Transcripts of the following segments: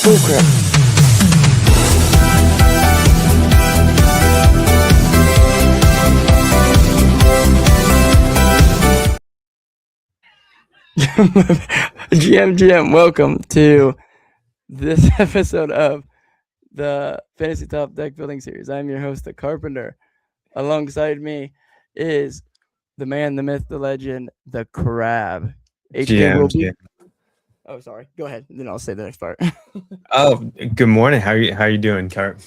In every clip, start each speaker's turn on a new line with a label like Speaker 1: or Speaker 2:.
Speaker 1: Oh crap. GM, welcome to this episode of the Fantasy Top Deck Building Series. I'm your host, The Carpenter. Alongside me is the man, the myth, the legend, the Crab. HK will be.
Speaker 2: GM.
Speaker 1: Oh, sorry. Go ahead. Then I'll say the next part.
Speaker 2: Oh, good morning. How you doing, Carp?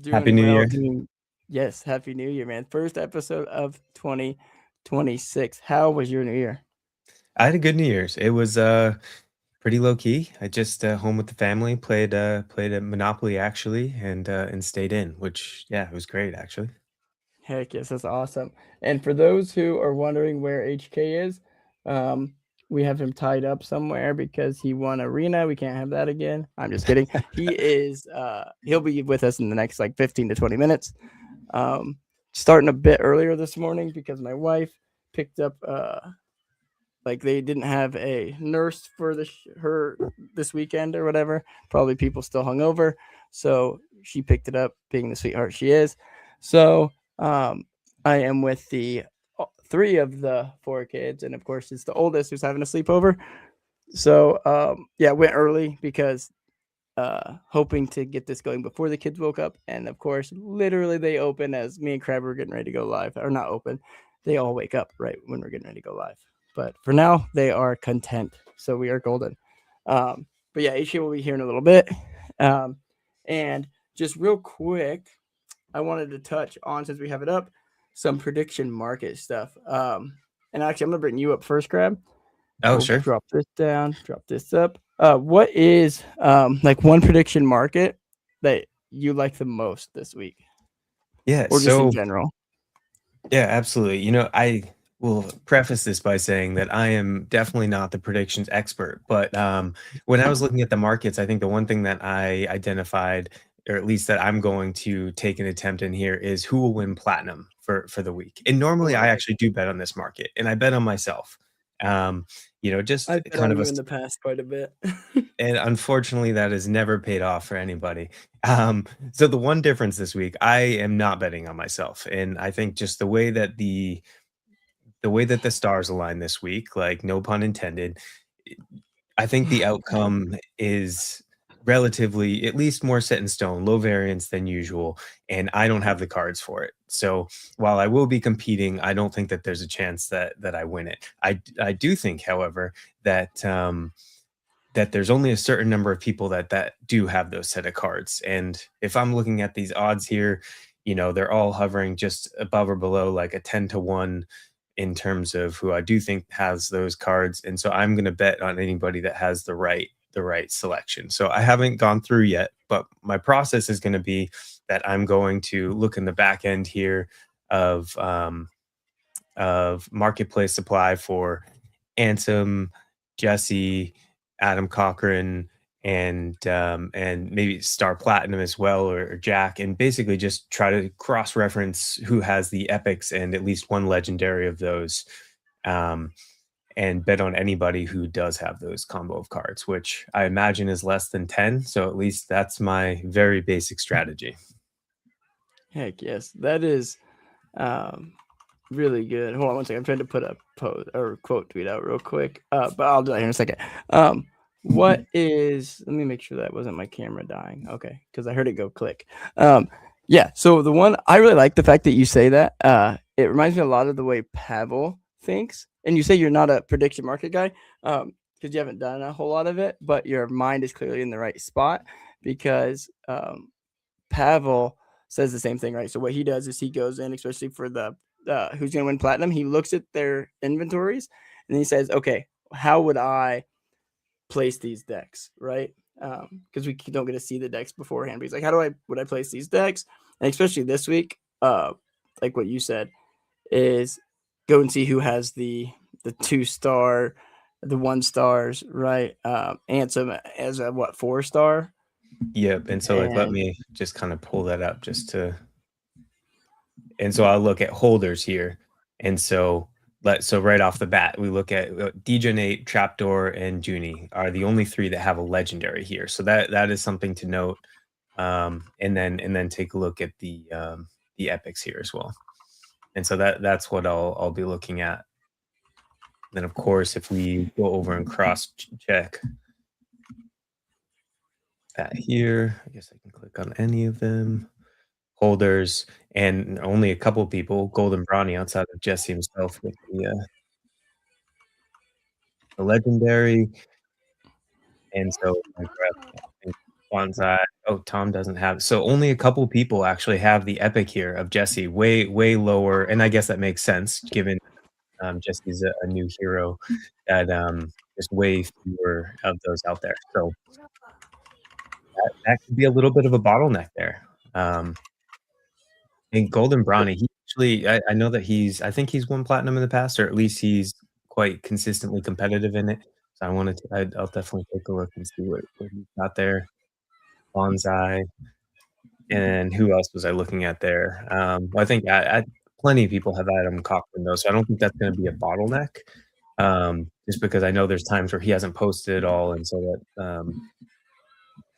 Speaker 2: Happy
Speaker 1: Doing
Speaker 2: New
Speaker 1: well.
Speaker 2: Year.
Speaker 1: Yes. Happy New Year, man. First episode of 2026. How was your New Year?
Speaker 2: I had a good New Year's. It was pretty low key. I just home with the family, played a Monopoly actually, and stayed in, which yeah, it was great actually.
Speaker 1: Heck yes, that's awesome. And for those who are wondering where HK is, um, we have him tied up somewhere because he won arena. We can't have that again. I'm just kidding. He'll be with us in the next like 15 to 20 minutes. Um, Starting a bit earlier this morning because my wife picked up like they didn't have a nurse for her this weekend or whatever. Probably people still hung over, so she picked it up, being the sweetheart she is. So I am with the three of the four kids, and of course it's the oldest who's having a sleepover. So yeah, went early because hoping to get this going before the kids woke up, and of course, literally they open as me and Crab were getting ready to go live, or not open. They all wake up right when we're getting ready to go live. But for now, they are content, so we are golden. But yeah, HA will be here in a little bit. Um, and just real quick, I wanted to touch on, since we have it up, some prediction market stuff. And actually, I'm gonna bring you up first, Crab.
Speaker 2: Oh,
Speaker 1: We'll
Speaker 2: sure.
Speaker 1: drop this down, drop this up. What is like one prediction market that you like the most this week,
Speaker 2: Yeah,
Speaker 1: or just in
Speaker 2: so
Speaker 1: general?
Speaker 2: yeah, absolutely. I will preface this by saying that I am definitely not the predictions expert, but when I was looking at the markets, I think the one thing that I identified, or at least that I'm going to take an attempt in here, is who will win platinum for the week. And
Speaker 1: Oh,
Speaker 2: normally
Speaker 1: I
Speaker 2: I
Speaker 1: like.
Speaker 2: actually do bet on this market, and I bet on myself. Um, just
Speaker 1: I've bet
Speaker 2: kind
Speaker 1: on
Speaker 2: of a
Speaker 1: you in the past quite a bit.
Speaker 2: and unfortunately, that has never paid off for anybody. So the one difference this week, I am not betting on myself, and I think just the way that the stars align this week, like no pun intended, I think the outcome is relatively at least more set in stone, low variance than usual, and I don't have the cards for it. So while I will be competing, I don't think that there's a chance that I win it. I do think, however, that that there's only a certain number of people that do have those set of cards. And if I'm looking at these odds here, they're all hovering just above or below like a 10 to 1 in terms of who I do think has those cards. And so I'm going to bet on anybody that has the right selection. So I haven't gone through yet, but my process is going to be that I'm going to look in the back end here of marketplace supply for Ansem, Jesse, Adam Cochran, and maybe Star Platinum as well, or Jack, and basically just try to cross reference who has the epics and at least one legendary of those, um, and bet on anybody who does have those combo of cards, which I imagine is less than 10. So at least that's my very basic strategy.
Speaker 1: Heck yes, that is um, really good. Hold on one second. I'm trying to put a post or quote tweet out real quick. But I'll do that here in a second. What is? Let me make sure that wasn't my camera dying. Okay, because I heard it go click. Yeah. So the one I really like the fact that you say that. It reminds me a lot of the way Pavel thinks. And you say you're not a prediction market guy, because you haven't done a whole lot of it, but your mind is clearly in the right spot because Pavel says the same thing, right? So what he does is he goes in, especially for the who's going to win platinum. He looks at their inventories and he says, okay, how would I place these decks, right? Because we don't get to see the decks beforehand. But he's like, would I place these decks? And especially this week, like what you said, is go and see who has the 2-star, the 1 stars, right? Ansem as a 4-star,
Speaker 2: Yep. And so like let
Speaker 1: and
Speaker 2: me just kind of pull that up just to and so I'll look at holders here. And so So right off the bat, we look at Dejanate, Trapdoor, and Junie are the only three that have a legendary here. So that is something to note. And then take a look at the epics here as well. And so that's what I'll be looking at. Then of course, if we go over and cross check that here, I guess I can click on any of them. Holders, and only a couple people, Golden Bronny outside of Jesse himself with the legendary. And so I think Bonsai. Oh, Tom doesn't have, so only a couple people actually have the epic here of Jesse, way lower, and I guess that makes sense given Jesse's a new hero that there's way fewer of those out there. So that could be a little bit of a bottleneck there. And Golden Bronny, he actually, I know that I think he's won platinum in the past, or at least he's quite consistently competitive in it. So I'll definitely take a look and see what he's got there. Bonsai, and who else was I looking at there? I think plenty of people have Adam Cochran though, so I don't think that's going to be a bottleneck. Just because I know there's times where he hasn't posted at all, and so that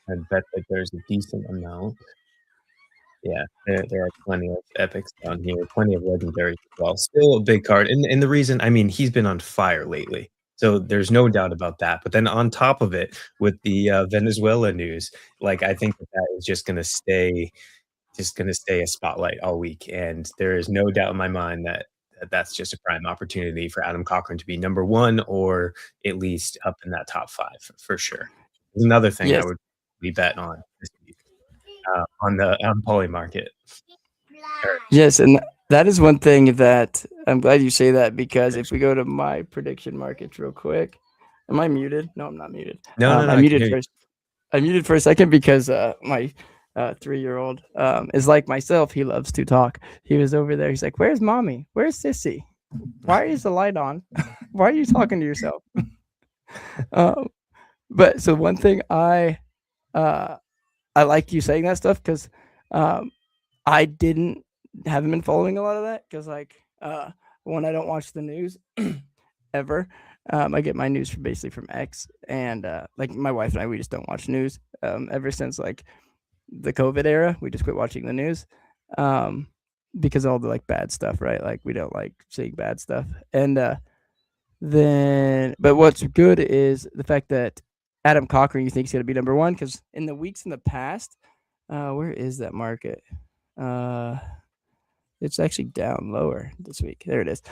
Speaker 2: I bet that there's a decent amount. Yeah, there are plenty of epics down here, plenty of legendaries as well. Still a big card, and the reason, I mean, he's been on fire lately, so there's no doubt about that. But then on top of it, with the Venezuela news, like I think that is just gonna stay a spotlight all week, and there is no doubt in my mind that that's just a prime opportunity for Adam Cochran to be number one, or at least up in that top 5 for sure. There's another thing I
Speaker 1: Yes.
Speaker 2: would be betting on this week on the Poly market.
Speaker 1: Yes, and that is one thing that I'm glad you say that, because if we go to my prediction markets real quick, am I muted? No, I'm not muted.
Speaker 2: No,
Speaker 1: I muted first. I muted for a second because my 3-year-old is like myself. He loves to talk. He was over there. He's like, "Where's mommy? Where's Sissy? Why is the light on? Why are you talking to yourself?" But so one thing I like you saying that stuff, because I haven't been following a lot of that, because one, I don't watch the news ever. I get my news basically from X, and like my wife and I, we just don't watch news ever since like the COVID era. We just quit watching the news because all the like bad stuff, right? Like we don't like seeing bad stuff. And but what's good is the fact that Adam Cochran, you think he's going to be number one, because in the weeks in the past, where is that market? It's actually down lower this week. There it is.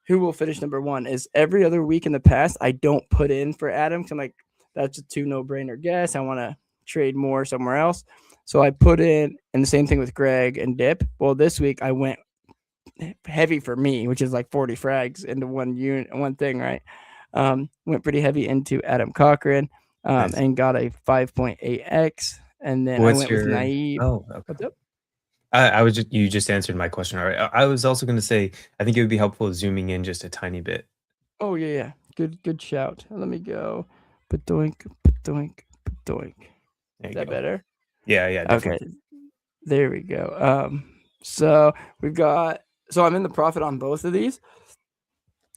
Speaker 1: Who will finish number one is every other week in the past. I don't put in for Adam because I'm like, that's a 2 no-brainer guess. I want to trade more somewhere else. So I put in, and the same thing with Greg and Dip. Well, this week I went heavy for me, which is like 40 frags into one thing, right? Went pretty heavy into Adam Cochran nice. And got a 5.8x. And then I went with Naive.
Speaker 2: Oh, okay. What's up? You just answered my question. All right. I was also going to say, I think it would be helpful zooming in just a tiny bit.
Speaker 1: Oh yeah. Good shout. Let me go. Doink. Is that better?
Speaker 2: Yeah. Definitely.
Speaker 1: Okay. There we go. So we've got, so I'm in the profit on both of these.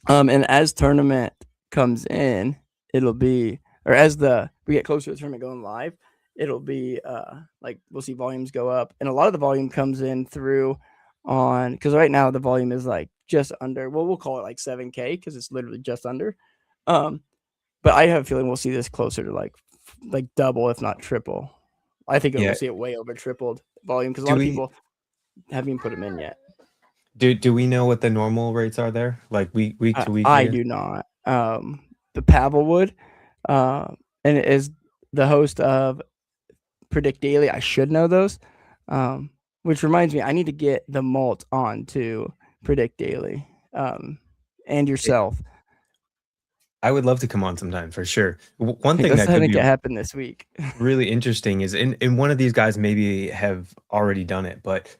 Speaker 1: And as tournament comes in, it'll be, or as we get closer to the tournament going live, it'll be like we'll see volumes go up, and a lot of the volume comes in through on, because right now the volume is like just under, well, we'll call it like 7K because it's literally just under. But I have a feeling we'll see this closer to like double, if not triple. I think we'll see it way over tripled volume, because a lot of people haven't even put them in yet.
Speaker 2: Do we know what the normal rates are there? Like week to week?
Speaker 1: I do not. The Pavel would, and it is the host of Predict Daily. I should know those. Which reminds me, I need to get the Malt on to Predict Daily. And yourself.
Speaker 2: I would love to come on sometime for sure. One thing
Speaker 1: that could happen this week.
Speaker 2: Really interesting is, and one of these guys maybe have already done it, but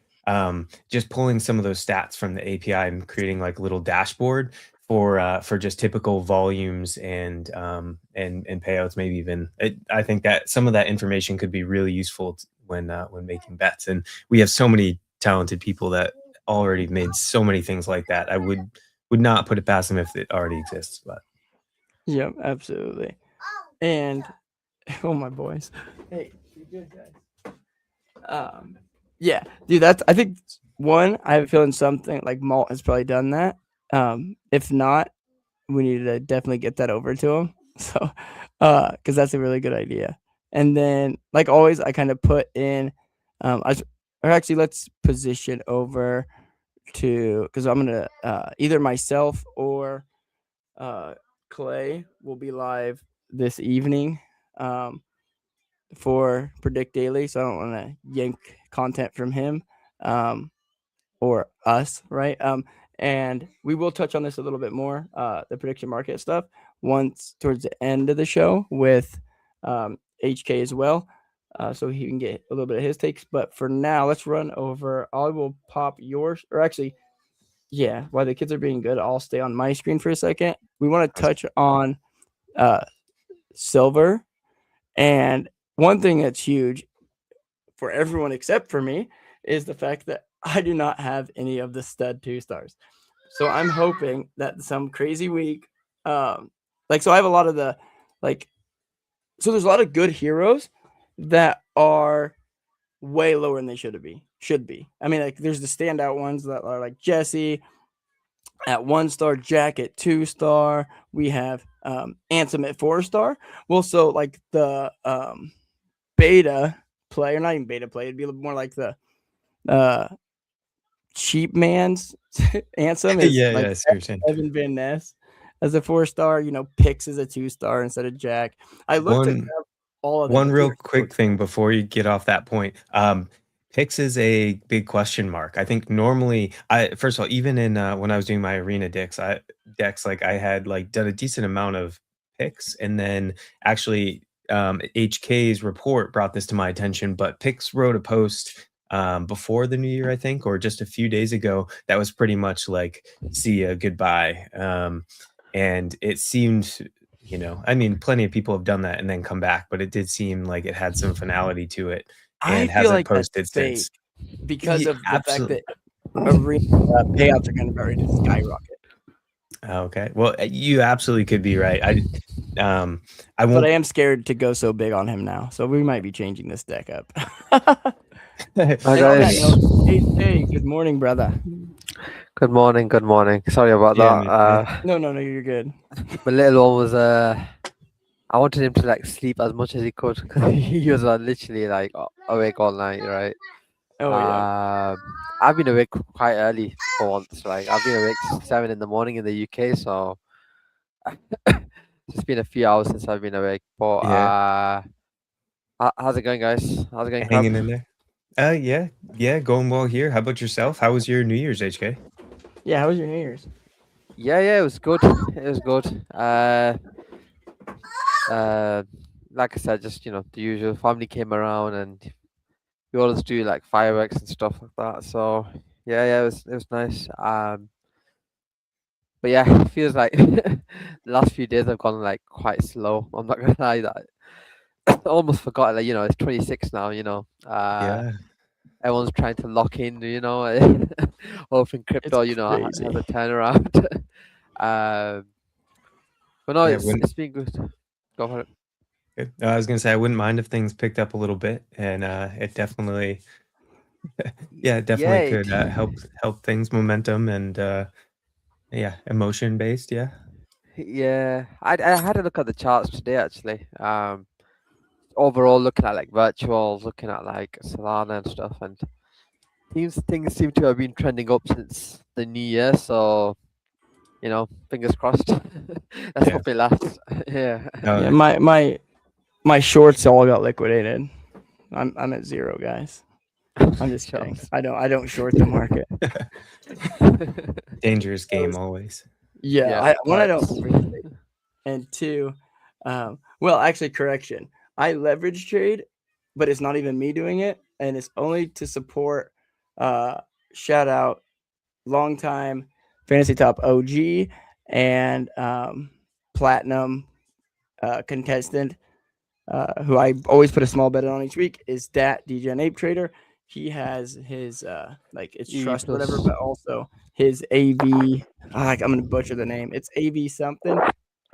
Speaker 2: just pulling some of those stats from the API and creating like a little dashboard for just typical volumes and payouts, maybe even. I think that some of that information could be really useful when making bets. And we have so many talented people that already made so many things like that. I would would not put it past him if it already exists. But
Speaker 1: Yep, absolutely. And oh my boys, hey, you good guys? Yeah, dude, that's I think I have a feeling something like Malt has probably done that. If not, we need to definitely get that over to him. So, because that's a really good idea. And then, like always, I kind of put in, or actually, let's position over to because I'm gonna either myself or Clay will be live this evening for Predict Daily. So I don't want to yank content from him or us, right? And we will touch on this a little bit more, the prediction market stuff, once towards the end of the show with HK as well. So he can get a little bit of his takes. But for now, let's run over. I will pop yours, or actually, yeah, while the kids are being good, I'll stay on my screen for a second. We want to touch on silver. And one thing that's huge for everyone except for me is the fact that I do not have any of the stud 2-stars. So I'm hoping that some crazy week, so I have a lot of the, so there's a lot of good heroes that are way lower than they should be. I mean, there's the standout ones that are like Jesse at 1-star, Jack at 2-star. We have Ansem at 4-star. Well, so like the beta play, or not even beta play, it'd be more like the cheap man's Ansem is Evan Van Ness as a 4-star. Pix is a 2-star instead of Jack. I looked at all of them.
Speaker 2: One real quick thing before you get off that point. Pix is a big question mark. I think normally, first of all, even in when I was doing my arena decks, I had done a decent amount of picks, and then actually HK's report brought this to my attention. But Pix wrote a post before the new year, I think, or just a few days ago, that was pretty much like, see ya, goodbye. And it seemed, I mean, plenty of people have done that and then come back, but it did seem like it had some finality to it. And
Speaker 1: I feel like posted since because of the fact that arena payouts are going to skyrocket.
Speaker 2: Okay, well, you absolutely could be right. I won't.
Speaker 1: But I am scared to go so big on him now, so we might be changing this deck up.
Speaker 3: Hi guys.
Speaker 1: Hey, good morning, brother.
Speaker 3: Good morning. Sorry about that.
Speaker 1: No, you're good.
Speaker 3: My little one was I wanted him to sleep as much as he could because he was literally awake all night, right?
Speaker 1: Oh yeah.
Speaker 3: I've been awake quite early for once. I've been awake 7 in the morning in the UK, so it's been a few hours since I've been awake. But how's it going, guys? How's it going?
Speaker 2: Hanging in there. Yeah, going well here. How about yourself? How was your New Year's, HK?
Speaker 1: Yeah, how was your New Year's?
Speaker 3: Yeah, it was good. Like I said, just the usual. Family came around and we always do fireworks and stuff like that. So yeah, it was nice. But yeah, it feels like the last few days have gone quite slow. I'm not gonna lie, that I almost forgot. It's 26 now.
Speaker 2: Yeah.
Speaker 3: Everyone's trying to lock in. Hoping crypto, has a turnaround. But no, it's been good. Go for it.
Speaker 2: Good. I was gonna say I wouldn't mind if things picked up a little bit, and it definitely, could help things momentum and emotion based. Yeah.
Speaker 3: Yeah, I had a look at the charts today actually. Overall, looking at virtuals, looking at Solana and stuff, and things seem to have been trending up since the new year. So, fingers crossed. Let's hope it lasts. Yeah.
Speaker 1: My shorts all got liquidated. I'm at zero, guys. I'm just kidding. I don't short the market.
Speaker 2: Dangerous game always.
Speaker 1: Yeah. One, I don't. And two, well, actually, correction. I leverage trade, but it's not even me doing it, and it's only to support. Shout out, longtime Fantasy Top OG and platinum contestant, who I always put a small bet on each week, is that DJ Ape Trader. he has his like it's
Speaker 3: EV
Speaker 1: trust whatever,
Speaker 3: plus.
Speaker 1: but also his AV. I'm gonna butcher the name. It's AV something.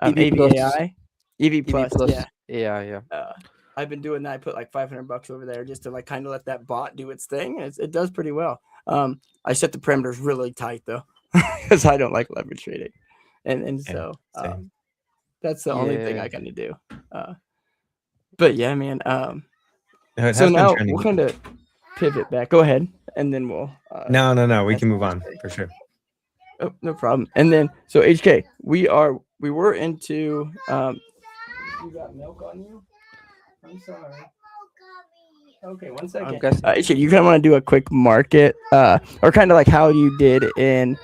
Speaker 3: EV
Speaker 1: AV
Speaker 3: plus.
Speaker 1: AI. EV
Speaker 3: EV
Speaker 1: plus.
Speaker 3: plus.
Speaker 1: Yeah.
Speaker 3: Yeah.
Speaker 1: I've been doing that. I put like $500 over there just to like kind of let that bot do its thing. And it does pretty well. I set the parameters really tight though, because I don't like leverage trading, and
Speaker 2: Yeah,
Speaker 1: so
Speaker 2: same.
Speaker 1: that's the only thing I
Speaker 3: Yeah.
Speaker 1: kind of do. But yeah, man.
Speaker 2: No, it
Speaker 1: So
Speaker 2: has been
Speaker 1: now
Speaker 2: trending.
Speaker 1: we'll kind of pivot back. Go ahead, and then we'll.
Speaker 2: No, we
Speaker 1: ask
Speaker 2: can move on
Speaker 1: HK.
Speaker 2: for sure.
Speaker 1: Oh, no problem. And then so HK, we were into. You got milk on you? I'm sorry. Okay, one second.
Speaker 3: I'm guessing.
Speaker 1: HK, you kind of want to do a quick market, or kind of like how you did in.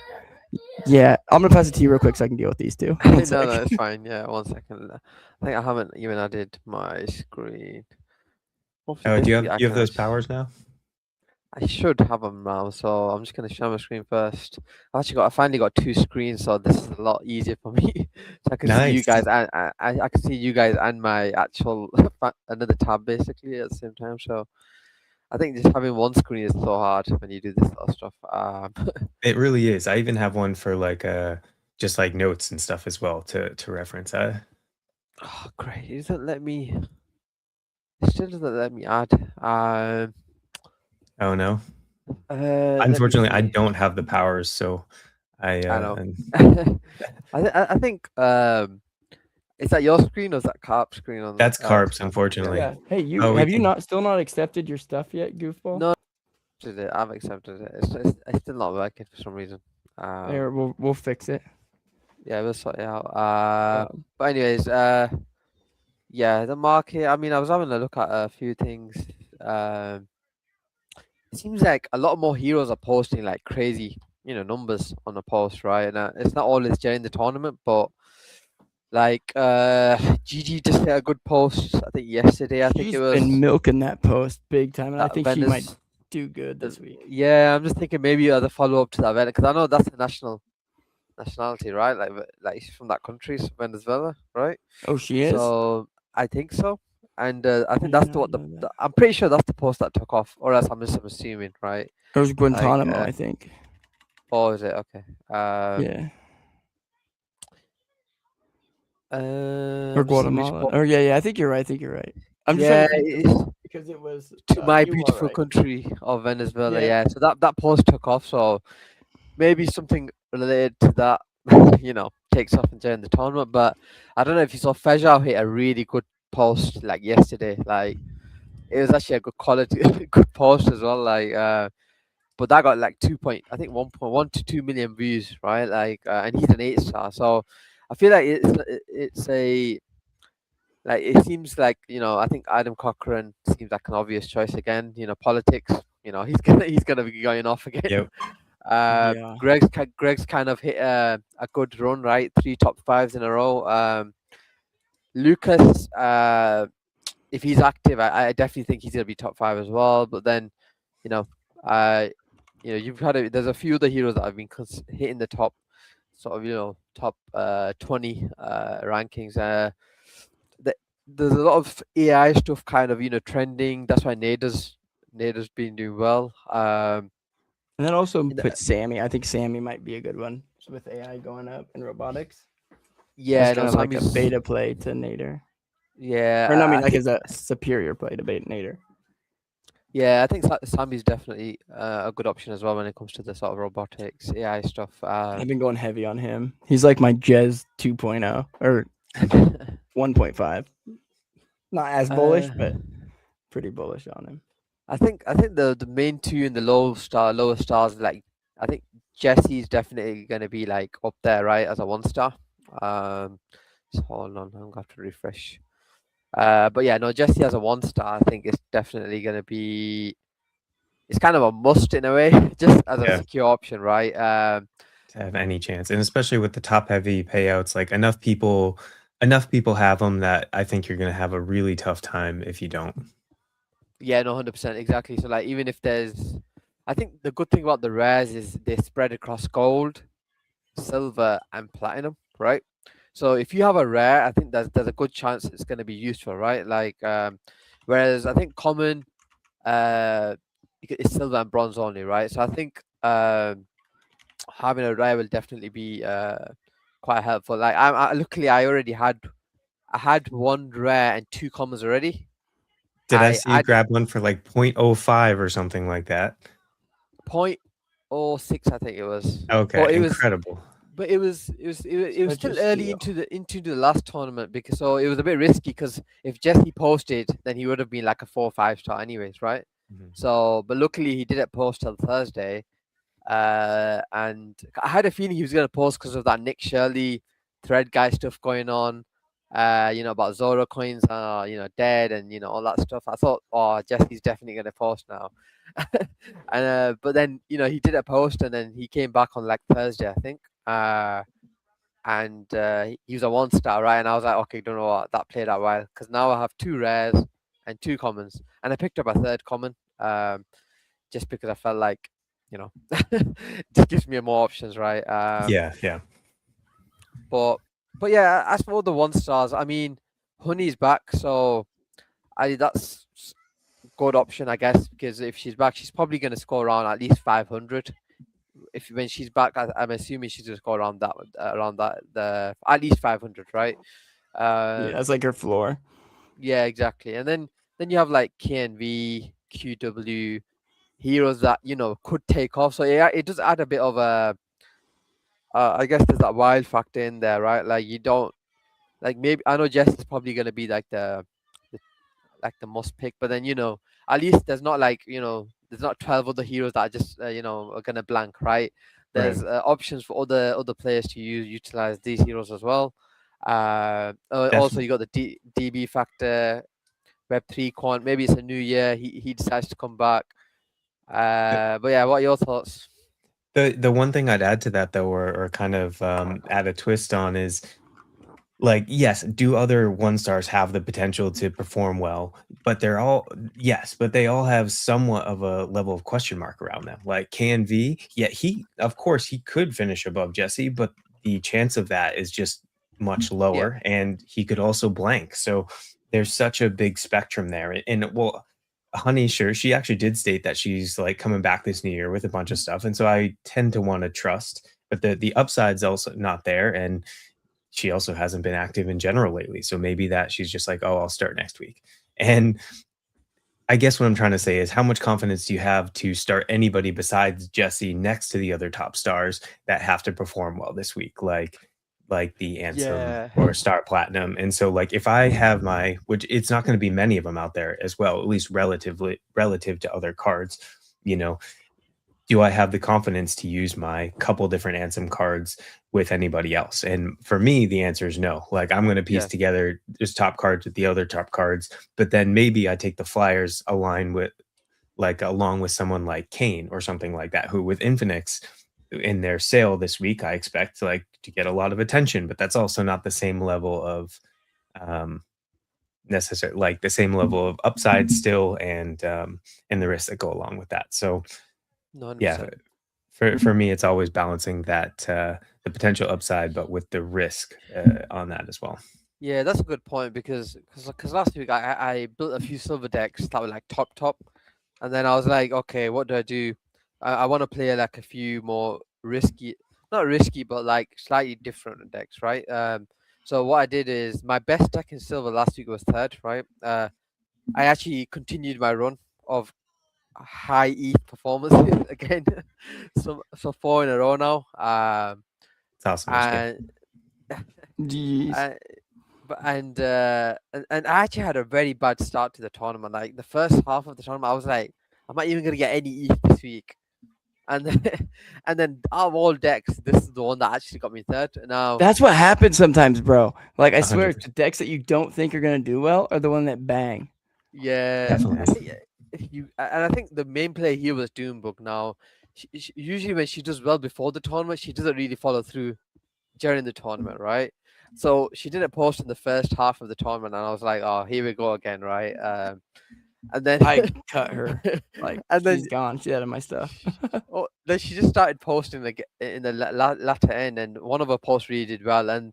Speaker 1: Yeah, I'm gonna pass it to you real quick so I can deal with these two. One
Speaker 3: No,
Speaker 1: sec.
Speaker 3: it's fine. Yeah, 1 second. I think I haven't even added my screen. Hopefully
Speaker 2: Oh,
Speaker 3: this
Speaker 2: do you
Speaker 3: week I
Speaker 2: have
Speaker 3: can
Speaker 2: those
Speaker 3: actually-
Speaker 2: powers now?
Speaker 3: I should have them now, so I'm just gonna share my screen first. I finally got 2 screens, so this is a lot easier for me. So I can see you
Speaker 2: Nice.
Speaker 3: guys, and I can see you guys and my actual another tab basically at the same time. So I think just having one screen is so hard when you do this sort of stuff.
Speaker 2: It really is. I even have one for like just like notes and stuff as well to reference.
Speaker 3: Oh, great! It doesn't let me. It still doesn't let me add.
Speaker 2: Oh no.
Speaker 3: Let me
Speaker 2: Unfortunately, I
Speaker 3: see.
Speaker 2: don't have the powers, so I
Speaker 3: know.
Speaker 2: and
Speaker 3: I think is that your screen or is that Carp's screen on
Speaker 2: that's
Speaker 3: the,
Speaker 2: Carp's, unfortunately.
Speaker 1: Yeah. Hey, you
Speaker 2: Oh, we
Speaker 1: have you
Speaker 2: can-
Speaker 1: not still not accepted your stuff yet, goofball?
Speaker 3: No, I've accepted it. It's still not working for some reason.
Speaker 1: There, we'll fix it.
Speaker 3: Yeah, we'll sort it out.
Speaker 1: Um,
Speaker 3: But anyways, yeah, the market. I mean, I was having a look at a few things. It seems like a lot more heroes are posting like crazy, numbers on the post, right? And it's not always during the tournament, but like GG just hit a good post. I think yesterday. I think
Speaker 1: she's
Speaker 3: it was.
Speaker 1: been milking that post big time, and I
Speaker 3: that
Speaker 1: think she might
Speaker 3: Venice-
Speaker 1: do good this week.
Speaker 3: Yeah, I'm just thinking maybe as a follow up to that event because I know that's a nationality, right? Like she's from that country, Venezuela, right?
Speaker 1: Oh, she is.
Speaker 3: So I think so, and I think
Speaker 1: did
Speaker 3: that's
Speaker 1: not
Speaker 3: what
Speaker 1: know that.
Speaker 3: I'm pretty sure that's the post that took off, or else I'm assuming, right?
Speaker 1: It was Guantanamo,
Speaker 3: uh,
Speaker 1: I think.
Speaker 3: Or is it okay?
Speaker 1: Yeah, or
Speaker 3: Let's see which
Speaker 1: Guatemala. Or yeah. I think you're right. I'm just
Speaker 3: yeah,
Speaker 1: trying to think
Speaker 3: it's
Speaker 1: because it was
Speaker 3: to my
Speaker 1: you are
Speaker 3: beautiful
Speaker 1: right.
Speaker 3: country of Venezuela.
Speaker 1: Yeah.
Speaker 3: Yeah, so that post took off. So maybe something related to that, takes off during the tournament. But I don't know if you saw Fejao hit a really good post like yesterday. Like it was actually a good quality, good post as well. Like, but that got like 1.1 to 2 million views, right? Like, and he's an 8-star. So I feel like it's a like it seems like I think Adam Cochran seems like an obvious choice again. Politics. He's gonna be going off again.
Speaker 2: Yep.
Speaker 1: Yeah.
Speaker 3: Greg's kind of hit a good run, right? 3 top 5s in a row. Lucas, if he's active, I definitely think he's gonna be top 5 as well. But then, you've had there's a few other heroes that have been hitting the top, sort of top 20 rankings. There's a lot of AI stuff kind of trending. That's why Nader's been doing well.
Speaker 1: And then also put Sammy. I think Sammy might be a good one with AI going up in robotics.
Speaker 3: Yeah,
Speaker 1: kind of like a beta play to Nader.
Speaker 3: Yeah,
Speaker 1: Or no, I mean like as a superior play to Nader.
Speaker 3: Yeah, I think Sammy's definitely a good option as well when it comes to the sort of robotics AI stuff.
Speaker 1: I've been going heavy on him. He's like my Jez 2.0 or 1.5. Not as bullish, but pretty bullish on him.
Speaker 3: I think the main two in the lower stars, like I think Jesse's definitely going to be like up there, right, as a 1-star. So hold on, I'm going to have to refresh. But yeah, no, Jesse as a 1-star, I think it's definitely going to be. It's kind of a must in a way, just as a secure option, right?
Speaker 2: To have any chance, and especially with the top heavy payouts, like enough people have them that I think you're going to have a really tough time if you don't.
Speaker 3: Yeah, no, 100%, exactly. So like, even if I think the good thing about the rares is they spread across gold, silver, and platinum, right? So if you have a rare, I think there's a good chance it's going to be useful, right? Like, whereas I think common, it's silver and bronze only, right? So I think having a rare will definitely be quite helpful. Like luckily I had one rare and 2 commons already.
Speaker 2: Did I see you grab one for like 0.05 or something like that?
Speaker 3: 0.06, I think it was.
Speaker 2: Okay,
Speaker 3: But
Speaker 2: incredible.
Speaker 3: But it was
Speaker 1: Such
Speaker 3: still
Speaker 1: a
Speaker 3: early
Speaker 1: steal.
Speaker 3: into the last tournament, because so it was a bit risky, because if Jesse posted, then he would have been like a 4 or 5 star anyways, right?
Speaker 2: Mhm.
Speaker 3: So, but luckily he didn't post till Thursday, and I had a feeling he was gonna post because of that Nick Shirley thread guy stuff going on, about Zoro coins, dead, and all that stuff. I thought, oh, Jesse's definitely gonna post now, and but then he did a post, and then he came back on like Thursday, I think, and he was a 1 star, right? And I was like, okay, don't know what, that played out well, because now I have 2 rares and 2 commons, and I picked up a 3rd common, just because I felt like, just gives me more options, right?
Speaker 2: Yeah.
Speaker 3: But yeah, as for the 1 stars, I mean, Honey's back, so that's good option, I guess, because if she's back, she's probably going to score around at least 500. When she's back, I'm assuming she's going to score around the at least 500, right?
Speaker 1: Yeah, that's like her floor.
Speaker 3: Yeah, exactly. And then you have like KNV, QW, heroes that could take off. So yeah, it does add a bit of a. I guess there's that wild factor in there, right? Like you don't like, maybe I know Jess is probably going to be like the must pick, but then at least there's not like there's not 12 other heroes that are just are gonna blank, right? There's options for other players to utilize these heroes as well. Also you got the DB factor, Web3 quant. Maybe it's a new year, he decides to come back. But yeah, what are your thoughts?
Speaker 2: The one thing I'd add to that, though, or kind of add a twist on, is like, yes, do other 1 stars have the potential to perform well? But they all have somewhat of a level of question mark around them. Like KNV, yeah, of course he could finish above Jesse, but the chance of that is just much lower, and he could also blank. So there's such a big spectrum there. And well, Honey, sure, she actually did state that she's like coming back this new year with a bunch of stuff, and so I tend to want to trust. But the upside's also not there, and she also hasn't been active in general lately. So maybe that she's just like, oh, I'll start next week. And I guess what I'm trying to say is, how much confidence do you have to start anybody besides Jesse next to the other top stars that have to perform well this week, like the Ansem or Star Platinum? And so, like, if I have which it's not going to be many of them out there as well, at least relative to other cards, do I have the confidence to use my couple different Ansem cards with anybody else? And for me, the answer is no. Like, I'm going to piece together this top cards with the other top cards, but then maybe I take the Flyers along with someone like Kane or something like that, who with Infinix in their sale this week, I expect to get a lot of attention, but that's also not the same level of necessary, like the same level of upside still, and the risks that go along with that. So
Speaker 3: 100%.
Speaker 2: yeah, for me, it's always balancing that the potential upside, but with the risk on that as well.
Speaker 3: Yeah, that's a good point, because last week I built a few silver decks that were like top, and then I was like, okay, what do I do? I want to play like a few more not risky, but like slightly different decks, right? So what I did is, my best deck in silver last week was 3rd, right? I actually continued my run of high ETH performances again, so 4 in a row now.
Speaker 2: It's awesome.
Speaker 3: And
Speaker 1: Jeez.
Speaker 3: and I actually had a very bad start to the tournament. Like the first half of the tournament, I was like, I'm not even gonna get any ETH this week. And then out of all decks, this is the one that actually got me 3rd. Now
Speaker 1: That's what happens sometimes, bro. Like, I swear,
Speaker 2: 100%.
Speaker 1: the decks that you don't think are gonna do well are the one that bang.
Speaker 3: yeah,
Speaker 2: Definitely.
Speaker 3: and I think the main player here was Doombook. Now, usually when she does well before the tournament, she doesn't really follow through during the tournament, right? So she didn't post in the first half of the tournament, and I was like, oh, here we go again, right? And then
Speaker 1: I cut her. Like,
Speaker 3: and then
Speaker 1: she's gone. She's out of my stuff.
Speaker 3: then she just started posting in the latter end, and one of her posts really did well, and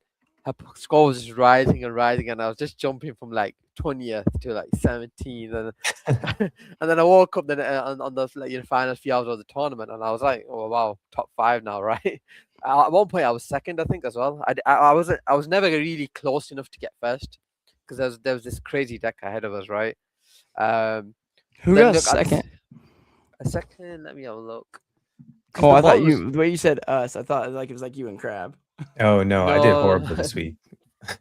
Speaker 3: score was just rising and rising, and I was just jumping from like 20th to like 17th, and and then I woke up then on the final few hours of the tournament, and I was like, oh wow, top 5 now, right? At one point, I was second, I think, as well. I was never really close enough to get first because there was this crazy deck ahead of us, right?
Speaker 1: Who
Speaker 3: then
Speaker 1: got
Speaker 3: look,
Speaker 1: second?
Speaker 3: A second. Let me have a look. 'Cause
Speaker 1: Oh,
Speaker 3: the
Speaker 1: I thought
Speaker 3: malt was-
Speaker 1: you the way you said us. I thought like it was like you and Crab.
Speaker 2: Oh no, I did
Speaker 3: No.
Speaker 2: horrible this week.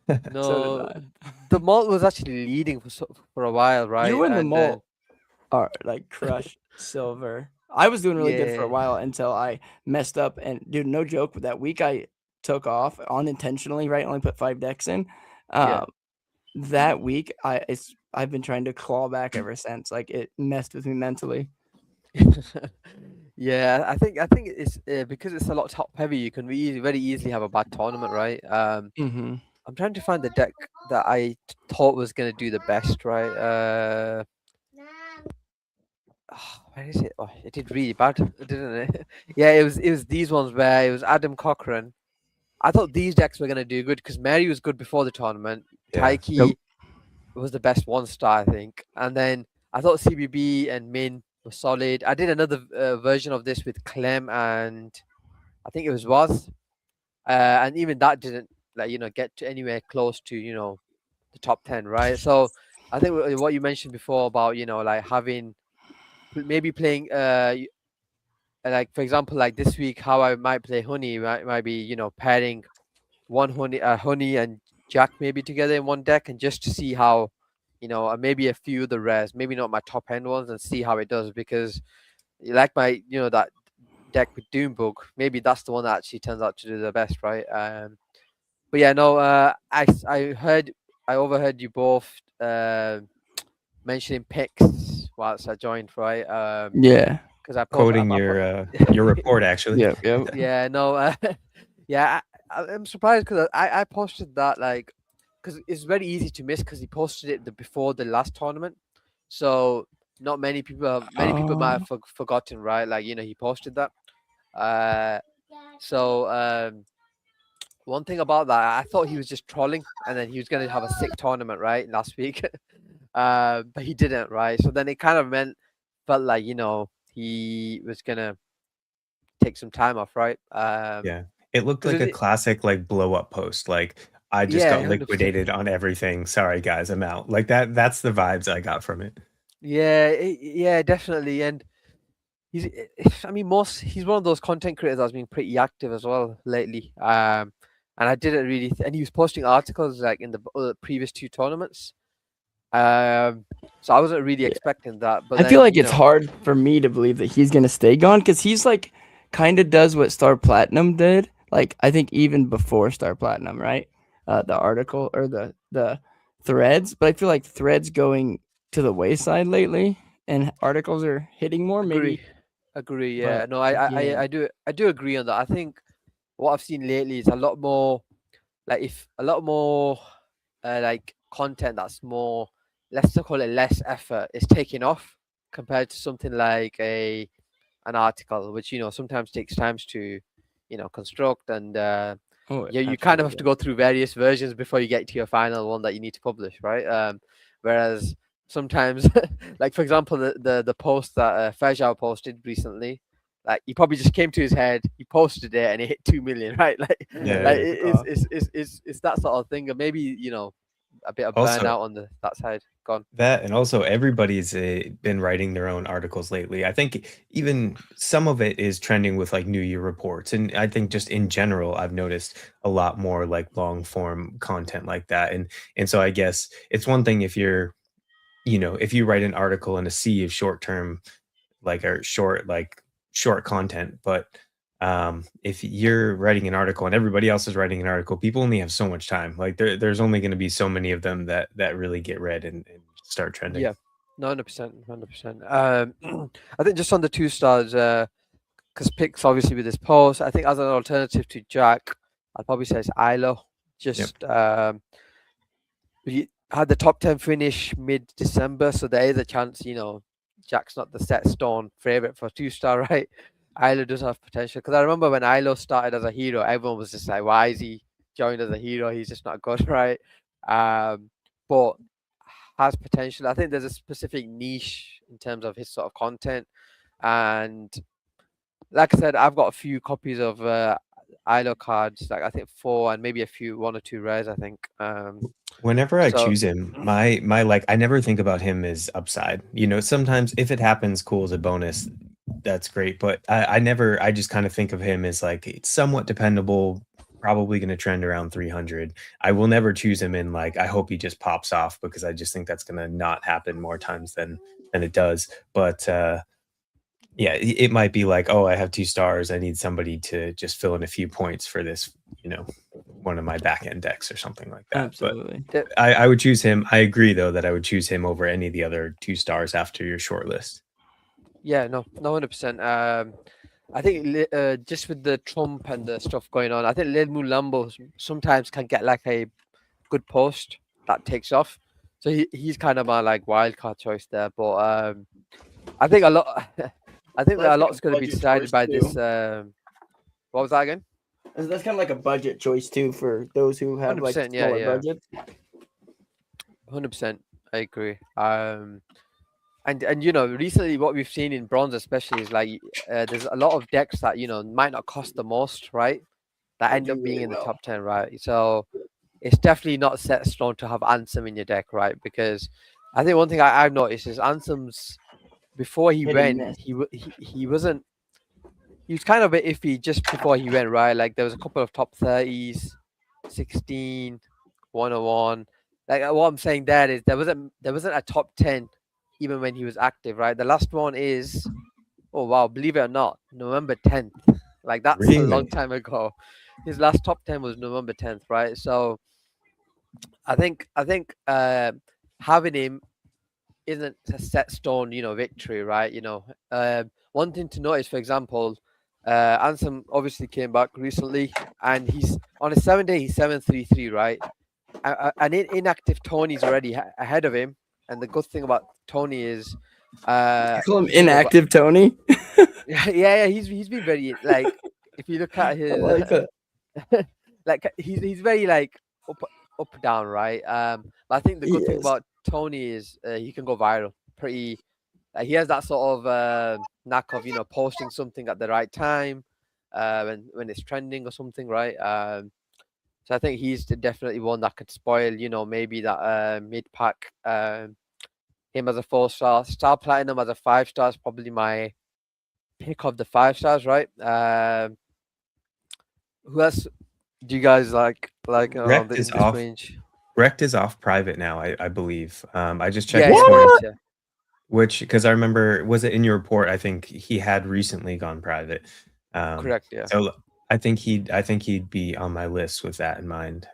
Speaker 1: So
Speaker 3: No,
Speaker 1: did
Speaker 3: the malt was actually leading for a while, right?
Speaker 1: You and the
Speaker 3: then-
Speaker 1: malt are like crushed silver. I was doing really good for a
Speaker 3: Yeah.
Speaker 1: while until I messed up. And dude, no joke, that week I took off unintentionally, right? Only put 5 decks in.
Speaker 3: Yeah.
Speaker 1: That week I've been trying to claw back ever since. Like it messed with me mentally.
Speaker 3: Yeah, I think it's because it's a lot top heavy. You can very easily have a bad tournament, right?
Speaker 1: Mm-hmm.
Speaker 3: I'm trying to find the deck that I thought was gonna do the best, right? Where is it? Oh, it did really bad, didn't it? Yeah, it was these ones where it was Adam Cochran. I thought these decks were gonna do good because Mary was good before the tournament.
Speaker 2: Yeah.
Speaker 3: Taiki
Speaker 1: Nope.
Speaker 3: was the best 1-star, I think, and then I thought CBB and Min were solid. I did another version of this with Clem and I think it was Waz, and even that didn't get to anywhere close to the top 10, right? So I think what you mentioned before about like having maybe playing like for example like this week how I might play Honey might be pairing one Honey and Jack maybe together in one deck and just to see how maybe a few of the rares, maybe not my top end ones, and see how it does because like my that deck with Doombug, maybe that's the one that actually turns out to do the best, right? But yeah, no, I overheard you both mentioning picks whilst I joined, right?
Speaker 1: Yeah.
Speaker 3: Because I
Speaker 2: Quoting your report actually.
Speaker 1: Yeah.
Speaker 3: yeah, no, yeah, I'm surprised because I posted that like because it's very easy to miss because he posted it before the last tournament, so not many people might have forgotten, right? Like he posted that. So one thing about that, I thought he was just trolling, and then he was going to have a sick tournament, right, last week, but he didn't, right? So then it kind of felt like he was gonna take some time off, right?
Speaker 2: Yeah. It looked
Speaker 3: 'cause
Speaker 2: like a
Speaker 3: it-
Speaker 2: classic like blow up post. Like I just
Speaker 3: Yeah,
Speaker 2: got
Speaker 3: 100%.
Speaker 2: liquidated on everything. Sorry guys, I'm out. Like that's the vibes I got from it.
Speaker 3: Yeah, definitely, and he's he's one of those content creators that's been pretty active as well lately. And I didn't really, and he was posting articles like in the previous 2 tournaments. So I wasn't really expecting that. But
Speaker 1: I feel
Speaker 3: then,
Speaker 1: like it's hard for me to believe that he's gonna stay gone because he's like kind of does what Star Platinum did. Like I think even before Star Platinum, right? The article or the threads, but I feel like threads going to the wayside lately, and articles are hitting more. Maybe
Speaker 3: Agree. Yeah.
Speaker 1: but
Speaker 3: No,
Speaker 1: again-
Speaker 3: I do agree on that. I think what I've seen lately is a lot more like like content that's more, let's just call it less effort, is taking off compared to something like an article, which sometimes takes times to construct, and you kind of have to go through various versions before you get to your final one that you need to publish, right? Whereas sometimes like for example the post that Fejao posted recently, like he probably just came to his head, he posted it and it hit 2 million, right? Like,
Speaker 2: Yeah,
Speaker 3: like
Speaker 1: yeah.
Speaker 3: it's that sort of thing, and maybe a bit of
Speaker 2: Also-
Speaker 3: burnout on that side. Gone.
Speaker 2: That and also everybody's been writing their own articles lately. I think even some of it is trending with like New Year reports, and I think just in general, I've noticed a lot more like long form content like that. And so I guess it's one thing if you're, if you write an article in a sea of short term, like or short content, but if you're writing an article and everybody else is writing an article, people only have so much time. Like there's only going to be so many of them that really get read and start trending.
Speaker 3: Yeah, no, 100%. I think just on the 2 stars, because picks obviously with this post, I think as an alternative to Jack, I'd probably say it's Ilo. Just we had the top 10 finish mid-December, so there is a chance, Jack's not the set stone favorite for 2-star, right? Ilo does have potential, because I remember when Ilo started as a hero, everyone was just like, why is he joined as a hero. He's just not good, right? But has potential. I think there's a specific niche in terms of his sort of content, and like I said, I've got a few copies of ILO cards, like I think 4 and maybe one or 2 rares, I think.
Speaker 2: Whenever I
Speaker 3: So-
Speaker 2: choose him, my like I never think about him as upside. Sometimes if it happens, cool as a bonus, that's great. But I just kind of think of him as like it's somewhat dependable, probably going to trend around 300. I will never choose him in like I hope he just pops off because I just think that's going to not happen more times than it does. But yeah, it might be like, oh, I have 2 stars. I need somebody to just fill in a few points for this, one of my back end decks or something like that.
Speaker 1: Absolutely.
Speaker 2: But I would choose him. I agree, though, that I would choose him over any of the other 2 stars after your short list.
Speaker 3: Yeah, no, 100%. I think just with the Trump and the stuff going on, I think Lil Moon Lambo sometimes can get like a good post that takes off. So he's kind of my like wild card choice there. But I think a lot. I think that a lot's going to be decided by this. What was that again?
Speaker 1: That's kind of like a budget choice too for those who have like
Speaker 3: 100%,
Speaker 1: smaller
Speaker 3: yeah.
Speaker 1: budgets.
Speaker 3: 100%, I agree. And recently what we've seen in bronze especially is like there's a lot of decks that might not cost the most, right? That end up being in the top 10, right? So it's definitely not set stone to have Ansem in your deck, right? Because I think one thing I've noticed is Ansem's before he went, he wasn't. He was kind of a bit iffy just before he went, right? Like there was a couple of top 30s, 16, 101. Like what I'm saying there is there wasn't a top 10 even when he was active, right? The last one is, oh wow, believe it or not, November 10th. Like that's
Speaker 2: Really?
Speaker 3: a long time ago. His last top 10 was November 10th, right? So I think having him isn't a set stone, victory, right? One thing to notice, for example, Ansem obviously came back recently, and he's on a 7-day. He's 733, right? And inactive Tony's already ahead of him. And the good thing about Tony is,
Speaker 1: you call him inactive Tony.
Speaker 3: yeah, he's been very like. If you look at his,
Speaker 1: I like that.
Speaker 3: like he's very like up down, right? But I think the good thing about Tony is he can go viral pretty. He has that sort of knack of posting something at the right time when it's trending or something, right? So I think he's definitely one that could spoil maybe that mid pack. Him as a 4-star, Star Platinum as a 5-star is probably my pick of the 5 stars, right? Who else do you guys like
Speaker 2: Wrecked
Speaker 3: in
Speaker 2: is
Speaker 3: this
Speaker 2: off.
Speaker 3: range?
Speaker 2: Wrecked is off private now, I believe. I just checked
Speaker 3: Yeah,
Speaker 2: this morning.
Speaker 3: yeah.
Speaker 2: Which, because I remember, was it in your report? I think he had recently gone private.
Speaker 3: Correct, yeah.
Speaker 2: So I think he'd be on my list with that in mind,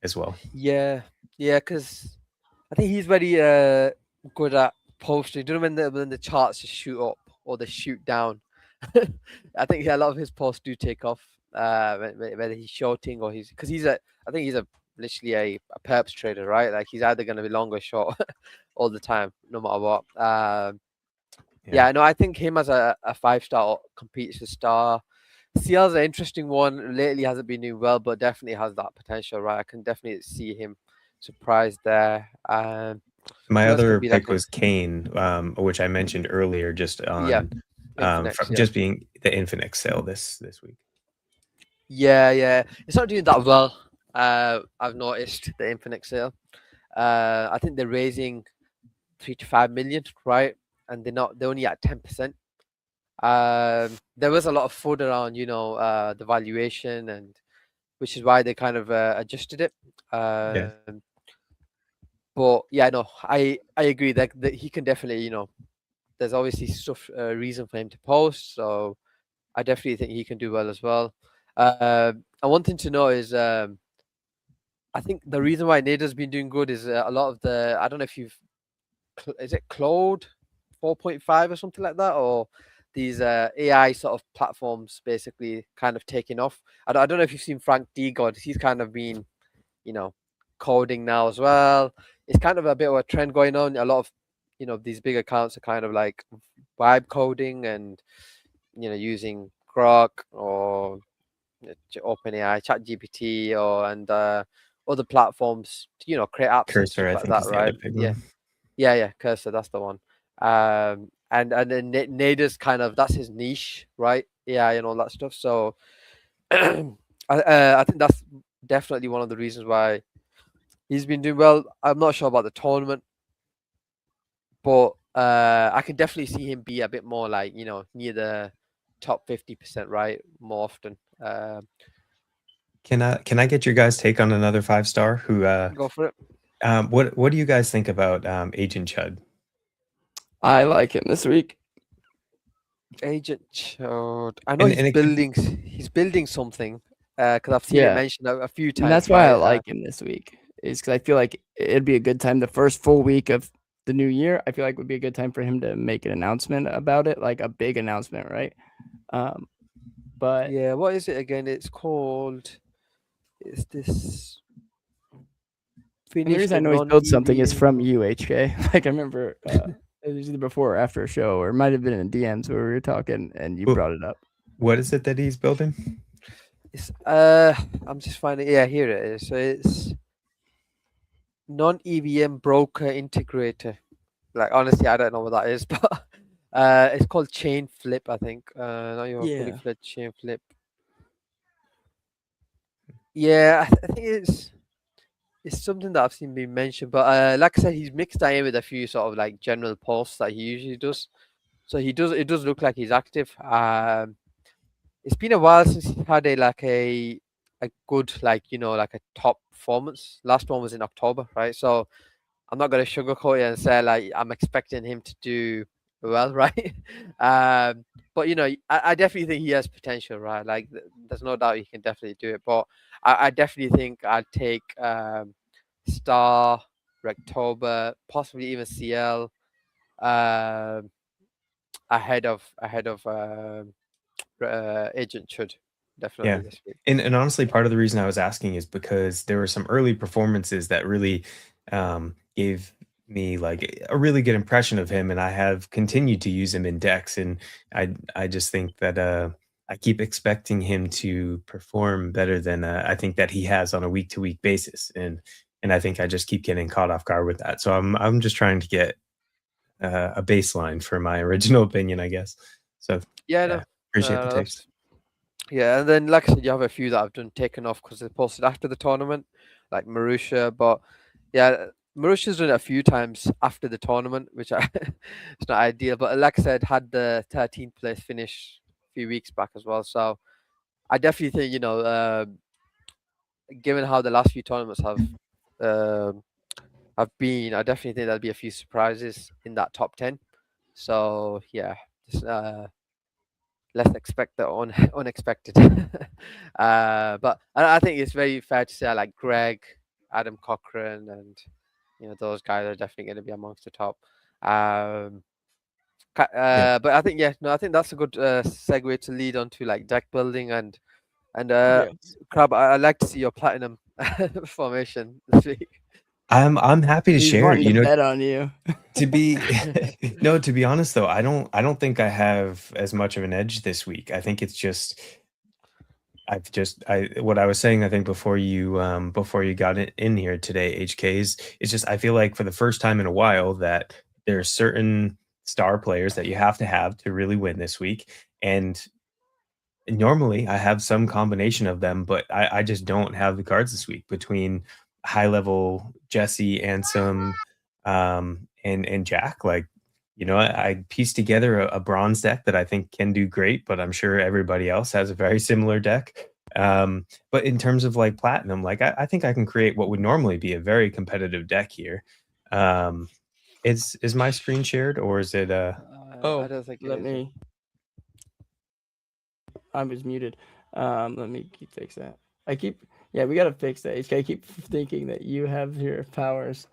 Speaker 2: as well.
Speaker 3: Yeah, because I think he's very good at posting. Do you know when the charts just shoot up or they shoot down? I think a lot of his posts do take off. Whether he's shorting or because I think he's literally a perps trader, right? Like he's either going to be long or short all the time, no matter what. Yeah, no, I think him as a 5-star competes a star. CL's an interesting one. Lately hasn't been doing well, but definitely has that potential, right? I can definitely see him surprised there.
Speaker 2: My other pick was Kane, which I mentioned earlier, just on just being the Infinix sale this week.
Speaker 3: Yeah, it's not doing that well. I've noticed the Infinix sale. I think they're raising 3 to 5 million, right? And they're only at 10%. There was a lot of FUD around, the valuation, and which is why they kind of adjusted it. But yeah, no, I agree that he can definitely, there's obviously reason for him to post, so I definitely think he can do well as well. And one thing to know is, I think the reason why Nader's been doing good is a lot of I don't know if is it Claude 4.5 or something like that, or these AI sort of platforms basically kind of taking off. I don't know if you've seen Frank D-God. He's kind of been, coding now as well. It's kind of a bit of a trend going on. A lot of, these big accounts are kind of like vibe coding and, using Grok or OpenAI, ChatGPT, and other platforms to create apps and
Speaker 2: Cursor,
Speaker 3: stuff
Speaker 2: I
Speaker 3: like
Speaker 2: think,
Speaker 3: that,
Speaker 2: is the other
Speaker 3: right?
Speaker 2: big
Speaker 3: Yeah,
Speaker 2: one.
Speaker 3: yeah, Cursor, that's the one. And then Nader's kind of that's his niche, right? AI and all that stuff. So I think that's definitely one of the reasons why he's been doing well. I'm not sure about the tournament, but I can definitely see him be a bit more like near the top 50%, right? More often.
Speaker 2: Can I get your guys' take on another 5-star who
Speaker 3: Go for it.
Speaker 2: what do you guys think about Agent Chud?
Speaker 1: I like him this week.
Speaker 3: Agent Chode. I know
Speaker 2: And it could be,
Speaker 3: he's building something because I've seen it
Speaker 1: Yeah,
Speaker 3: mentioned a few
Speaker 1: and that's
Speaker 3: times,
Speaker 1: why I
Speaker 3: right?
Speaker 1: like him this week. Is because I feel like it'd be a good time. The first full week of the new year, I feel like would be a good time for him to make an announcement about it, like a big announcement, right? But
Speaker 3: Yeah, what is it again? It's called. It's this
Speaker 1: and the
Speaker 3: finish
Speaker 1: reason I
Speaker 3: the
Speaker 1: know he's built something is from
Speaker 3: non-EVM.
Speaker 1: you, HK. Like I remember it was either before or after a show, or it might have been in DMs where we were talking and you brought it up.
Speaker 2: what is it that he's building?
Speaker 3: It's I'm just finding. Yeah, here it is. So it's non-EVM broker integrator. Like honestly, I don't know what that is, but it's called Chain Flip, I think. Not your fully
Speaker 1: Yeah.
Speaker 3: fledged Chain Flip. Yeah, I think it's something that I've seen being mentioned, but like I said, he's mixed that in with a few sort of like general posts that he usually does. So it does look like he's active. It's been a while since he had a good like like a top performance. Last one was in October, right? So I'm not gonna sugarcoat it and say like I'm expecting him to do well, right? But I definitely think he has potential, right? Like there's no doubt he can definitely do it. But I definitely think I'd take Star, Rectober, possibly even CL um ahead of Agent Chud definitely
Speaker 2: Yeah.
Speaker 3: this week.
Speaker 2: And honestly, part of the reason I was asking is because there were some early performances that really gave me like a really good impression of him, and I have continued to use him in decks, and I just think that I keep expecting him to perform better than I think that he has on a week to week basis, and I think I just keep getting caught off guard with that. So I'm just trying to get a baseline for my original opinion, I guess. So
Speaker 3: Yeah,
Speaker 2: yeah,
Speaker 3: no,
Speaker 2: appreciate the
Speaker 3: that's
Speaker 2: takes.
Speaker 3: yeah. And then, like I said, you have a few that I've done taken off because they posted after the tournament, like Marusha. But yeah, Marusha's done it a few times after the tournament, which it's not ideal. But like I said, had the 13th place finish a few weeks back as well. So I definitely think given how the last few tournaments um, have been, I definitely think there'll be a few surprises in that top 10. So yeah, just, let's expect the unexpected. But I think it's very fair to say like Greg, Adam Cochran, and those guys are definitely going to be amongst the top.
Speaker 2: Yeah.
Speaker 3: But I think I think that's a good segue to lead on to like deck building and
Speaker 1: Yes.
Speaker 2: Uh,
Speaker 3: Crab. I'd like to see your platinum formation this week.
Speaker 2: I'm happy to
Speaker 1: He's
Speaker 2: share.
Speaker 1: wanting to bet on you.
Speaker 2: To be no, to be honest though, I don't think I have as much of an edge this week. I think it's just I what I was saying, I think before you got in here today, HKs, it's just I feel like for the first time in a while that there are certain star players that you have to really win this week. And normally I have some combination of them, but I just don't have the cards this week between high level Jesse, Ansem, and Jack. Like, I pieced together a bronze deck that I think can do great, but I'm sure everybody else has a very similar deck. But in terms of like platinum, like I think I can create what would normally be a very competitive deck here. Um, is my screen shared or is it
Speaker 3: I
Speaker 1: Oh,
Speaker 3: don't think it
Speaker 1: let
Speaker 3: is.
Speaker 1: me. I was muted. Let me fix that. Yeah, we gotta fix that. HK, I keep thinking that you have your powers.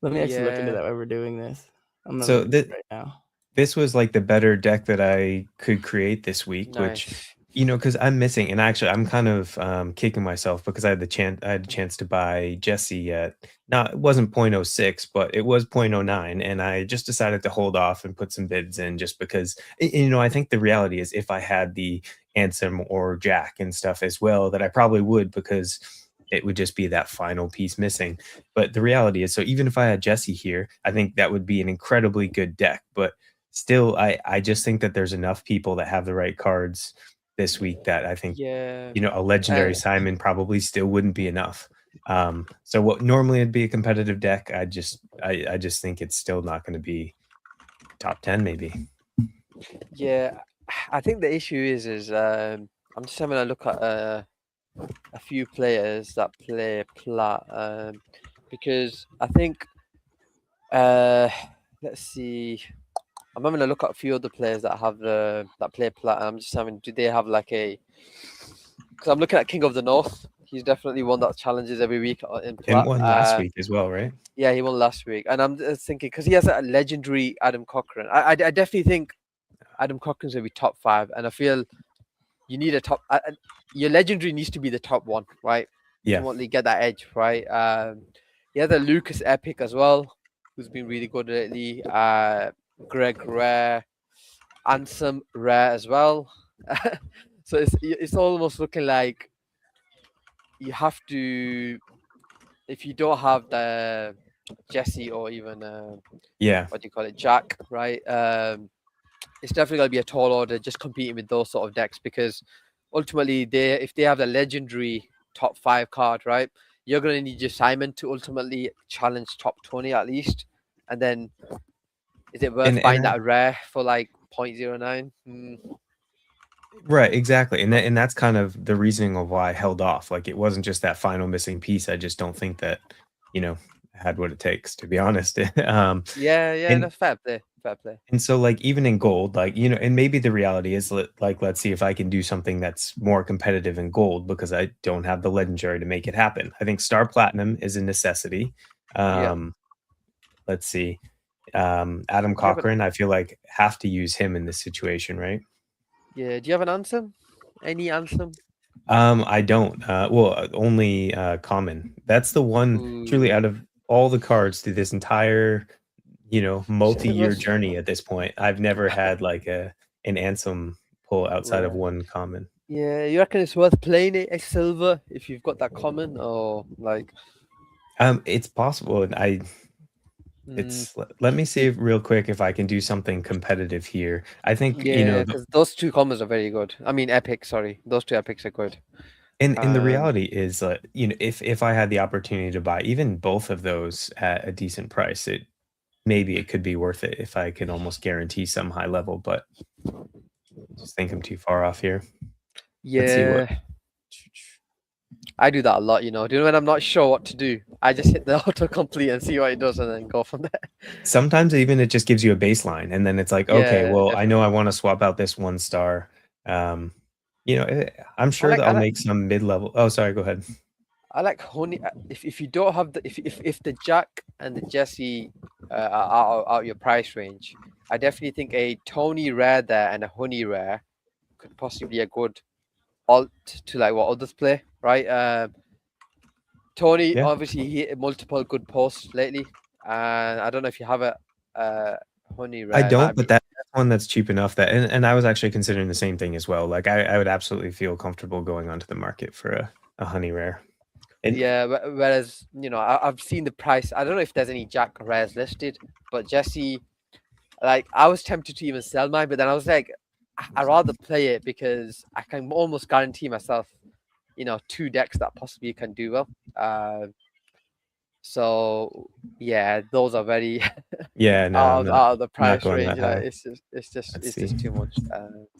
Speaker 1: Let me actually look into
Speaker 3: Yeah.
Speaker 1: that while we're doing this. I'm gonna
Speaker 2: so
Speaker 1: look at
Speaker 2: that
Speaker 1: it right now.
Speaker 2: this was like the better deck that I could create this week, which
Speaker 3: Nice.
Speaker 2: Because I'm missing, and actually, I'm kind of kicking myself because I had a chance to buy Jesse at not it wasn't point oh 0.06, but it was point oh 0.09, and I just decided to hold off and put some bids in just because I think the reality is if I had the Ansem or Jack and stuff as well, that I probably would because it would just be that final piece missing. But the reality is, so even if I had Jesse here, I think that would be an incredibly good deck. But still, I just think that there's enough people that have the right cards this week that I think,
Speaker 3: Yeah.
Speaker 2: a legendary Simon probably still wouldn't be enough. So what normally would be a competitive deck, I just think it's still not going to be top 10 maybe.
Speaker 3: Yeah, I think the issue is I'm just having a look at a few players that play plat, because I think let's see, I'm having a look at a few other players that have that play plat, and I'm just having, do they have like a? Because I'm looking at King of the North. He's definitely one that challenges every week in plat.
Speaker 2: And one last week as well, right?
Speaker 3: Yeah, he won last week, and I'm just thinking because he has a legendary Adam Cochran. I definitely think Adam Cochran's gonna be top 5, and I feel you need a top. Your legendary needs to be the top one, right?
Speaker 2: Yeah.
Speaker 3: Ultimately, get that edge, right? He has a Lucas Epic as well, who's been really good lately. Greg Rare, Ansem Rare as well. So it's almost looking like you have to, if you don't have the Jesse or even
Speaker 2: Yeah.
Speaker 3: what do you call it, Jack, right? It's definitely going to be a tall order just competing with those sort of decks, because ultimately if they have the legendary top 5 card, right, you're going to need your Simon to ultimately challenge top 20 at least, and then is it worth buying that rare for like 0.09?
Speaker 2: Right, exactly. And that's kind of the reasoning of why I held off. Like it wasn't just that final missing piece. I just don't think that, had what it takes, to be honest.
Speaker 3: Yeah,
Speaker 2: and,
Speaker 3: that's fair play. Fair play.
Speaker 2: And so like even in gold, like, and maybe the reality is like let's see if I can do something that's more competitive in gold because I don't have the legendary to make it happen. I think Star Platinum is a necessity. Let's see. Adam Cochran, I feel like have to use him in this situation, right?
Speaker 3: Yeah. Do you have an answer? Any answer?
Speaker 2: I don't. Well, only common. That's the one truly out of all the cards through this entire, multi-year journey at this point. I've never had like an Ansem pull outside of one common.
Speaker 3: Yeah, you reckon it's worth playing it as silver if you've got that common, or like?
Speaker 2: It's possible, and let me see real quick if I can do something competitive here. I think
Speaker 3: because those 2 commons are very good. I mean, epic. Sorry, those 2 epics are good.
Speaker 2: And the reality is, if I had the opportunity to buy even both of those at a decent price, maybe it could be worth it if I could almost guarantee some high level. But just think I'm too far off here.
Speaker 3: Yeah. I do that a lot, when I'm not sure what to do, I just hit the autocomplete and see what it does and then go from there.
Speaker 2: Sometimes even it just gives you a baseline and then it's like, okay, well, definitely. I know I want to swap out this 1 star. I'm sure that I'll make some mid-level. Oh, sorry, go ahead.
Speaker 3: I like honey. If you don't have the if the Jack and the Jesse are out your price range, I definitely think a Tony rare there and a honey rare could possibly be a good alt to like what others play, right? Tony obviously he hit multiple good posts lately, and I don't know if you have a honey rare.
Speaker 2: I don't, but that's one that's cheap enough that, and I was actually considering the same thing as well. Like I would absolutely feel comfortable going onto the market for a honey rare.
Speaker 3: And yeah, whereas I've seen the price. I don't know if there's any Jack rares listed, but Jesse, like I was tempted to even sell mine, but then I was like, I'd rather play it because I can almost guarantee myself, 2 decks that possibly can do well. So yeah, those are very out of the price range. It's just too much.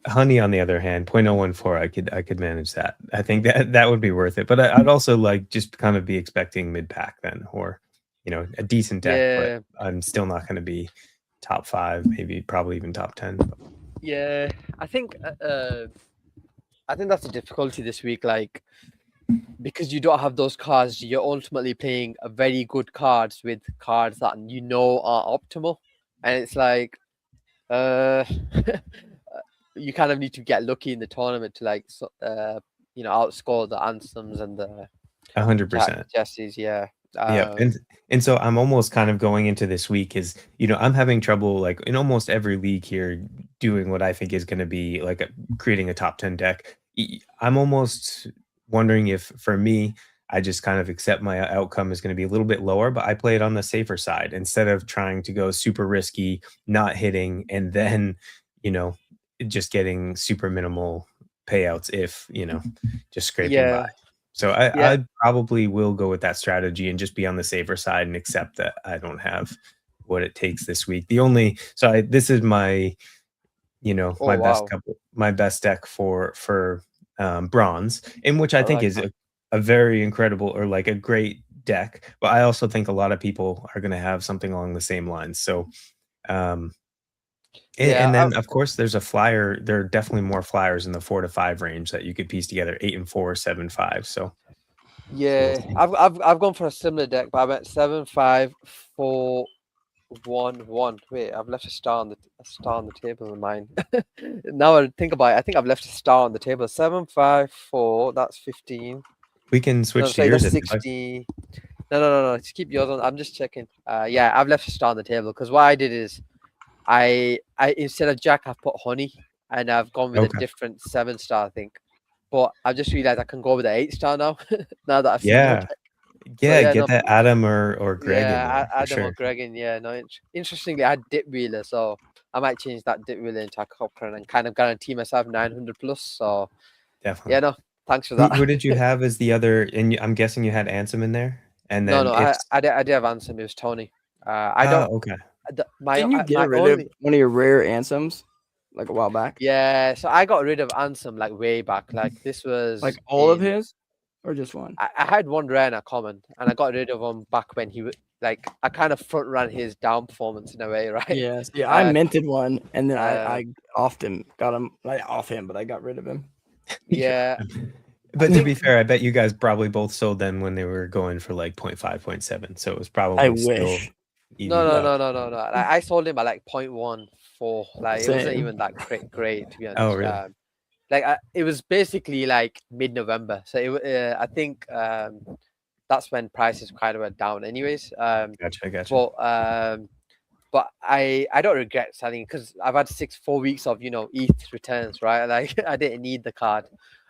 Speaker 2: Honey, on the other hand, 0.014, I could manage that. I think that would be worth it. But I'd also like just kind of be expecting mid pack then, or a decent deck. But I'm still not going to be top 5, maybe probably even top 10.
Speaker 3: Yeah, I think that's the difficulty this week. Like, because you don't have those cards, you're ultimately playing a very good cards with cards that are optimal, and it's like, you kind of need to get lucky in the tournament to like outscore the Anthems and the
Speaker 2: 100%.
Speaker 3: Jessies. Yeah.
Speaker 2: Yeah, and so I'm almost kind of going into this week is, I'm having trouble like in almost every league here doing what I think is going to be like creating a top 10 deck. I'm almost wondering if for me, I just kind of accept my outcome is going to be a little bit lower, but I play it on the safer side instead of trying to go super risky, not hitting, and then, just getting super minimal payouts if, just scraping by. So I probably will go with that strategy and just be on the safer side and accept that I don't have what it takes this week. This is my, my best deck for bronze, in which I think is a very incredible or like a great deck. But I also think a lot of people are going to have something along the same lines. So, and then of course there's a flyer. There are definitely more flyers in the 4 to 5 range that you could piece together, 8 and 4, 7, 5. So
Speaker 3: yeah, I've gone for a similar deck, but I'm at 7, 5, 4, 1, 1. Wait, I've left a star on the table in mine. Now I think about it, I think I've left a star on the table. 7, 5, 4. That's 15.
Speaker 2: We can switch to yours.
Speaker 3: That's 60. No. Just keep yours on. I'm just checking. Yeah, I've left a star on the table because what I did is, I instead of Jack, I've put Honey, and I've gone with a different 7-star, I think. But I've just realized I can go with the 8-star now. Now that I've seen
Speaker 2: that Adam or Greg.
Speaker 3: Yeah, Adam or Greg in. Yeah, no. Interestingly, I had Dip Wheeler, so I might change that Dip Wheeler into a Cochrane and kind of guarantee myself 900 plus. So
Speaker 2: definitely.
Speaker 3: Yeah, no. Thanks for that.
Speaker 2: Who did you have as the other? And I'm guessing you had Ansem in there. And then
Speaker 3: I did have Ansem. It was Tony. I don't.
Speaker 2: Okay.
Speaker 1: Didn't you get rid of one of your rare Ansems like a while back?
Speaker 3: Yeah, so I got rid of Ansem like way back. Like this was
Speaker 1: like all of his, or just one?
Speaker 3: I had one rare and a common, and I got rid of him back when he like I kind of front ran his down performance in a way, right?
Speaker 1: Yes. Yeah, I minted one, and then I often got him off him, but I got rid of him.
Speaker 3: Yeah.
Speaker 2: But to be fair, I bet you guys probably both sold them when they were going for like 0.5, 0.7. So it was probably
Speaker 1: wish.
Speaker 3: No. I sold him at like 0.14. Like Same. It wasn't even that great to be honest.
Speaker 2: Oh, really?
Speaker 3: It was basically like mid-November. So I think that's when prices kind of went down anyways.
Speaker 2: Gotcha.
Speaker 3: But I don't regret selling because I've had 4 weeks of ETH returns, right? Like I didn't need the card.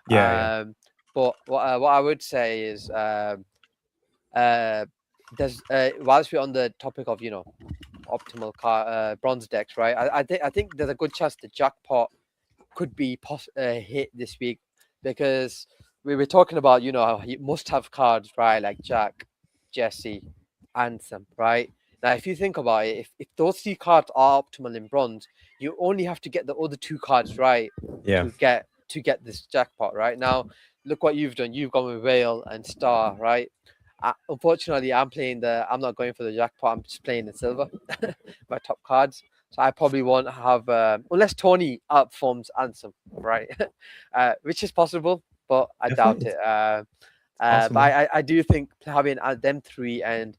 Speaker 2: Yeah.
Speaker 3: But what I would say is there's whilst we're on the topic of optimal bronze decks, right? I think there's a good chance the jackpot could be hit this week because we were talking about you must have cards, right? Like Jack, Jesse, Ansem, right? Now if you think about it, if those 3 cards are optimal in bronze, you only have to get the other 2 cards right to get this jackpot, right? Now look what you've done. You've gone with Whale and Star, right? Unfortunately, I'm not going for the jackpot. I'm just playing the silver, my top cards. So I probably won't have, unless Tony outperforms Ansem, right? Which is possible, but I doubt it. But I do think having them 3 and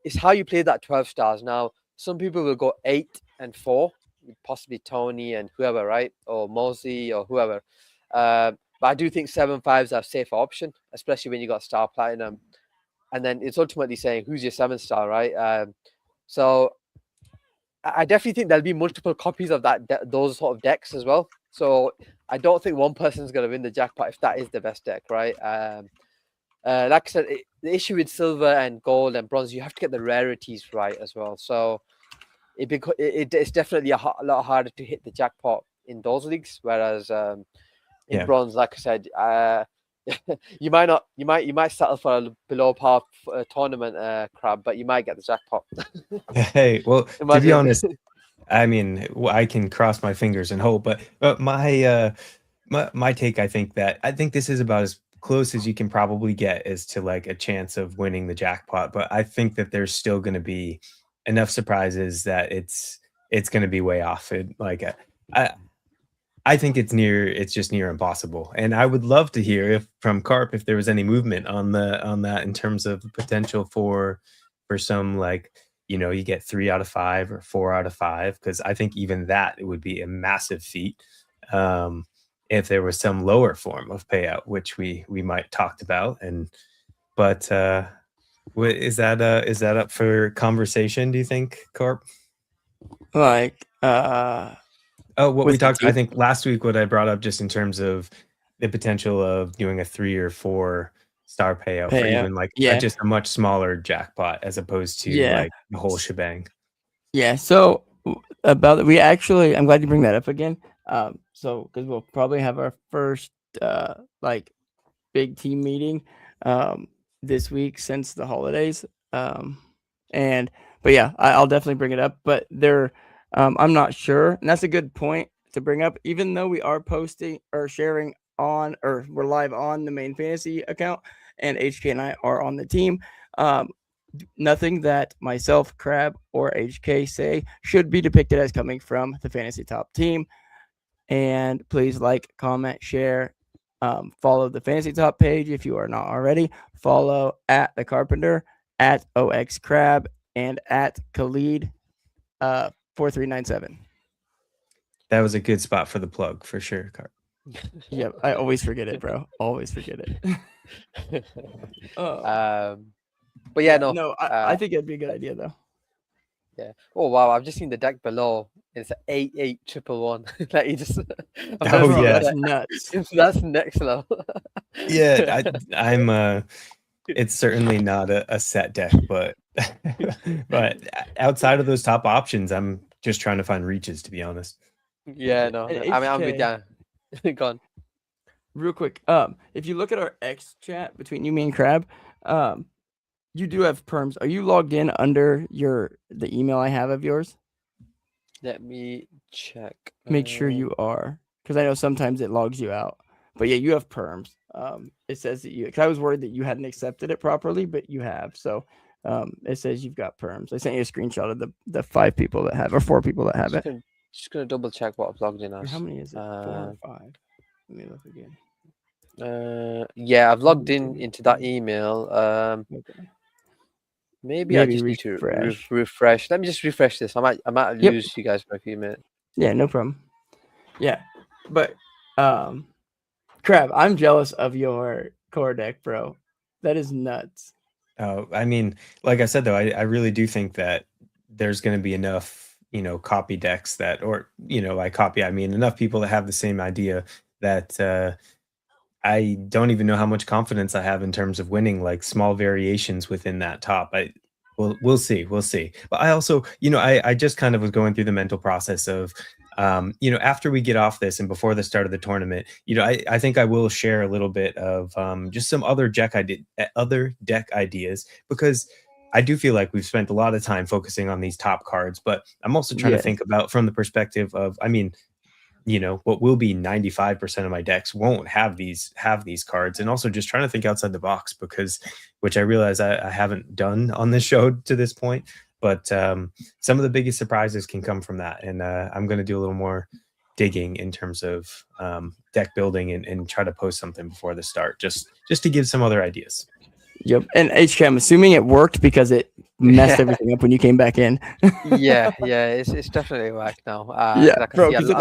Speaker 3: it's how you play that 12 stars. Now, some people will go 8 and 4, possibly Tony and whoever, right? Or Mosey or whoever. But I do think 7/5s are a safer option, especially when you got Star Platinum. And then it's ultimately saying who's your 7-star, right? So I definitely think there'll be multiple copies of those sort of decks as well. So I don't think one person's going to win the jackpot if that is the best deck, right? Like I said, the issue with silver and gold and bronze, you have to get the rarities right as well. So it's definitely a lot harder to hit the jackpot in those leagues, whereas in bronze, like I said, you might settle for a below par tournament crab, but you might get the jackpot.
Speaker 2: Hey, well, to be honest, I mean, I can cross my fingers and hope, but my take, I think this is about as close as you can probably get as to like a chance of winning the jackpot. But I think that there's still going to be enough surprises that it's going to be way off. I think it's just near impossible. And I would love to hear from Carp if there was any movement on that in terms of potential for some, like, you get 3 out of 5 or 4 out of 5, because I think even that it would be a massive feat. if there was some lower form of payout, which we might talked about. But is that up for conversation? Do you think, Corp?
Speaker 1: Like,
Speaker 2: Oh, what we
Speaker 1: with the
Speaker 2: talked, I
Speaker 1: team?
Speaker 2: think last week, what I brought up just in terms of the potential of doing a 3 or 4 star payout for
Speaker 1: Payout,
Speaker 2: even like
Speaker 1: yeah.
Speaker 2: just a much smaller jackpot as opposed to
Speaker 1: Yeah.
Speaker 2: like the whole shebang.
Speaker 1: Yeah. So about it, I'm glad you bring that up again. So because we'll probably have our first like big team meeting this week since the holidays. But yeah, I'll definitely bring it up. But I'm not sure, and that's a good point to bring up. Even though we are posting or sharing on, or we're live on the main fantasy account, and HK and I are on the team. Nothing that myself, Crab, or HK say should be depicted as coming from the Fantasy Top team. And please like, comment, share, follow the Fantasy Top page if you are not already. Follow at The Carpenter, at OX Crab, and at Khalid 4397.
Speaker 2: That was a good spot for the plug for sure, Carp.
Speaker 1: Yep, I always forget it, bro. Always forget it.
Speaker 3: But yeah, no.
Speaker 1: I think it'd be a good idea though.
Speaker 3: Yeah. Oh wow, I've just seen the deck below. It's 88111. Like you just.
Speaker 2: Oh, yeah.
Speaker 1: That's nuts.
Speaker 3: That's next level.
Speaker 2: Yeah, I'm. It's certainly not a set deck, but outside of those top options, I'm just trying to find reaches, to be honest.
Speaker 3: Yeah, no.
Speaker 1: And
Speaker 3: I mean, I'm with
Speaker 1: HK,
Speaker 3: you. Gone.
Speaker 1: real quick, if you look at our X chat between you, me, and Crab, you do have perms. Are you logged in under the email I have of yours?
Speaker 3: Let me check.
Speaker 1: Make sure you are, because I know sometimes it logs you out. But yeah, you have perms. It says that because I was worried that you hadn't accepted it properly, but you have. So it says you've got perms. I sent you a screenshot of the 5 people that have, or 4 people that have it.
Speaker 3: Just gonna double check what I've logged in as.
Speaker 1: How many is it? 4 or 5? Let me look again.
Speaker 3: Yeah, I've logged into that email.
Speaker 1: Okay.
Speaker 3: Maybe I just need to refresh. Let me just refresh this. I might lose you guys for a few minutes.
Speaker 1: Yeah, no problem. Yeah, but Crab, I'm jealous of your core deck, bro. That is nuts.
Speaker 2: Oh, I mean, like I said though, I really do think that there's going to be enough, copy decks that, or by copy I mean enough people that have the same idea that I don't even know how much confidence I have in terms of winning like small variations within that top. We'll see. But I also, I just kind of was going through the mental process of, after we get off this and before the start of the tournament, I think I will share a little bit of just some other deck ideas, because I do feel like we've spent a lot of time focusing on these top cards, but I'm also trying to think about from the perspective of, what will be 95% of my decks won't have these cards, and also just trying to think outside the box, which I realize I haven't done on this show to this point, but some of the biggest surprises can come from that, and I'm going to do a little more digging in terms of deck building and try to post something before the start, just to give some other ideas.
Speaker 1: Yep. And HK, I'm assuming it worked because it messed everything up when you came back in.
Speaker 3: yeah, it's definitely whack now.
Speaker 1: Bro, because it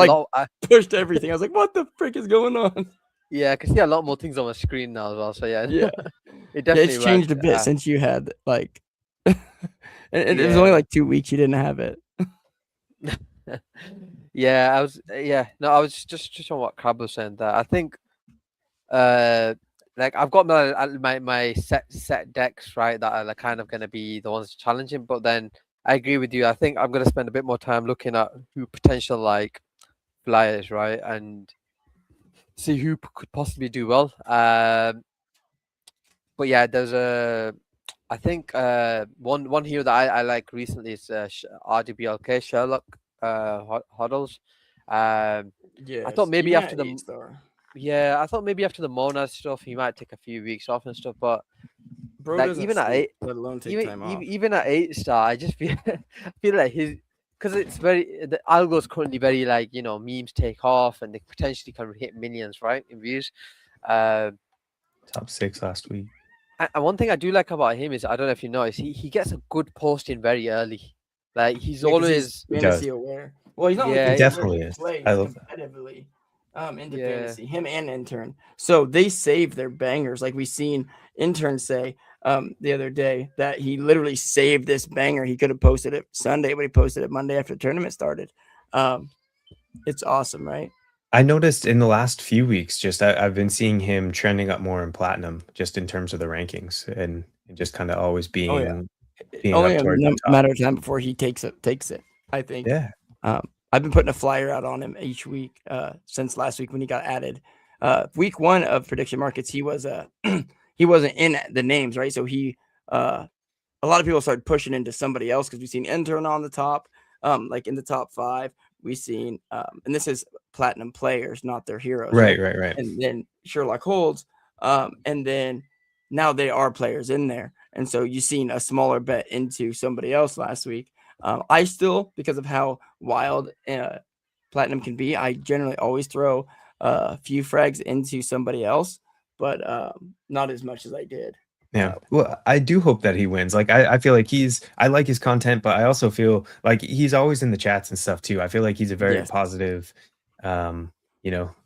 Speaker 1: pushed everything. I was like, what the frick is going on?
Speaker 3: Yeah, I can see a lot more things on my screen now as well. So yeah,
Speaker 1: it definitely it's changed a bit since you had like, and it was only like 2 weeks you didn't have it.
Speaker 3: I was just on what Crab was saying there. I think, like I've got my set decks, right, that are kind of going to be the ones challenging. But then I agree with you. I think I'm going to spend a bit more time looking at who potential like flyers, right, and see who could possibly do well. But yeah, there's I think one hero that I like recently is RDBLK Sherlock Huddles. I thought maybe after the star. Yeah, I thought maybe after the Mona stuff, he might take a few weeks off and stuff. But
Speaker 1: bro, like, even at 8, let alone take time off.
Speaker 3: Even at 8-star, I just feel like because it's the algo is currently very like memes take off and they potentially can hit millions, right, in views.
Speaker 2: Top 6 last week.
Speaker 3: And one thing I do like about him is, I don't know if you notice, he gets a good posting very early. Like he's always
Speaker 1: fantasy aware. Well, he's not.
Speaker 2: He definitely is.
Speaker 1: I love competitively. into
Speaker 3: Yeah.
Speaker 1: fantasy, him and Intern. So they save their bangers. Like we seen Intern say the other day that he literally saved this banger. He could have posted it Sunday, but he posted it Monday after the tournament started. It's awesome, right?
Speaker 2: I noticed in the last few weeks, I've been seeing him trending up more in platinum, just in terms of the rankings, and just kind of always
Speaker 1: Oh yeah.
Speaker 2: being
Speaker 1: Only
Speaker 2: up
Speaker 1: a
Speaker 2: towards the top.
Speaker 1: matter of time before he takes it. I think.
Speaker 2: Yeah.
Speaker 1: I've been putting a flyer out on him each week since last week when he got added. Week 1 of prediction markets, he was he wasn't in the names, right? So he a lot of people started pushing into somebody else because we've seen Intern on the top, like in the top 5. We've seen and this is platinum players, not their heroes,
Speaker 2: Right. Right.
Speaker 1: And then Sherlock Holds, and then now they are players in there, and so you've seen a smaller bet into somebody else last week. I still, because of how wild platinum can be, I generally always throw a few frags into somebody else, but not as much as I did.
Speaker 2: Yeah. Well, I do hope that he wins. Like, I feel like I like his content, but I also feel like he's always in the chats and stuff too. I feel like he's a very
Speaker 1: Yes.
Speaker 2: positive,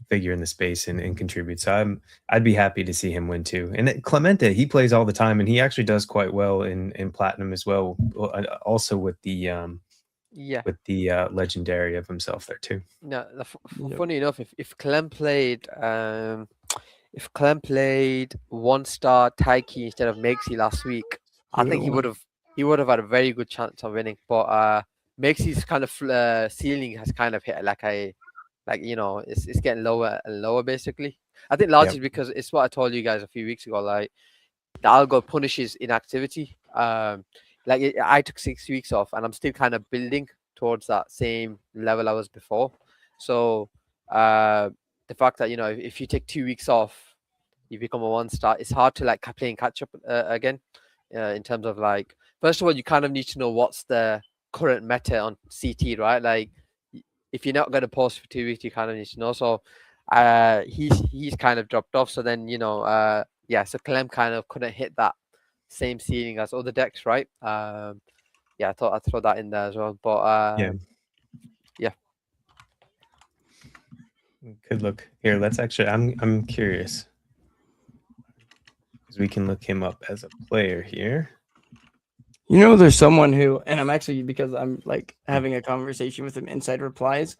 Speaker 2: figure in the space and contributes. So I'd be happy to see him win too. And Clemente, he plays all the time, and he actually does quite well in platinum as well. Also with the
Speaker 3: Yeah.
Speaker 2: legendary of himself there too.
Speaker 3: No,
Speaker 1: Yep.
Speaker 3: funny enough, if Clem played if Clem played 1-star Taiki instead of Makesy last week, I think he would have had a very good chance of winning. But Makesy's kind of ceiling has kind of hit it's getting lower and lower basically. I think largely because it's what I told you guys a few weeks ago. Like the algo punishes inactivity. I took 6 weeks off, and I'm still kind of building towards that same level I was before. So the fact that if you take 2 weeks off, you become a 1-star. It's hard to like play and catch up again. In terms of like, first of all, you kind of need to know what's the current meta on CT, right? Like, if you're not going to post for 2 weeks, you kind of need to know. So he's kind of dropped off. So then so Clem kind of couldn't hit that same ceiling as other decks, right? I thought I'd throw that in there as well. But
Speaker 2: yeah. Good look. Here, let's actually I'm curious, because we can look him up as a player here.
Speaker 1: There's someone who, and I'm actually, because I'm like having a conversation with him inside replies,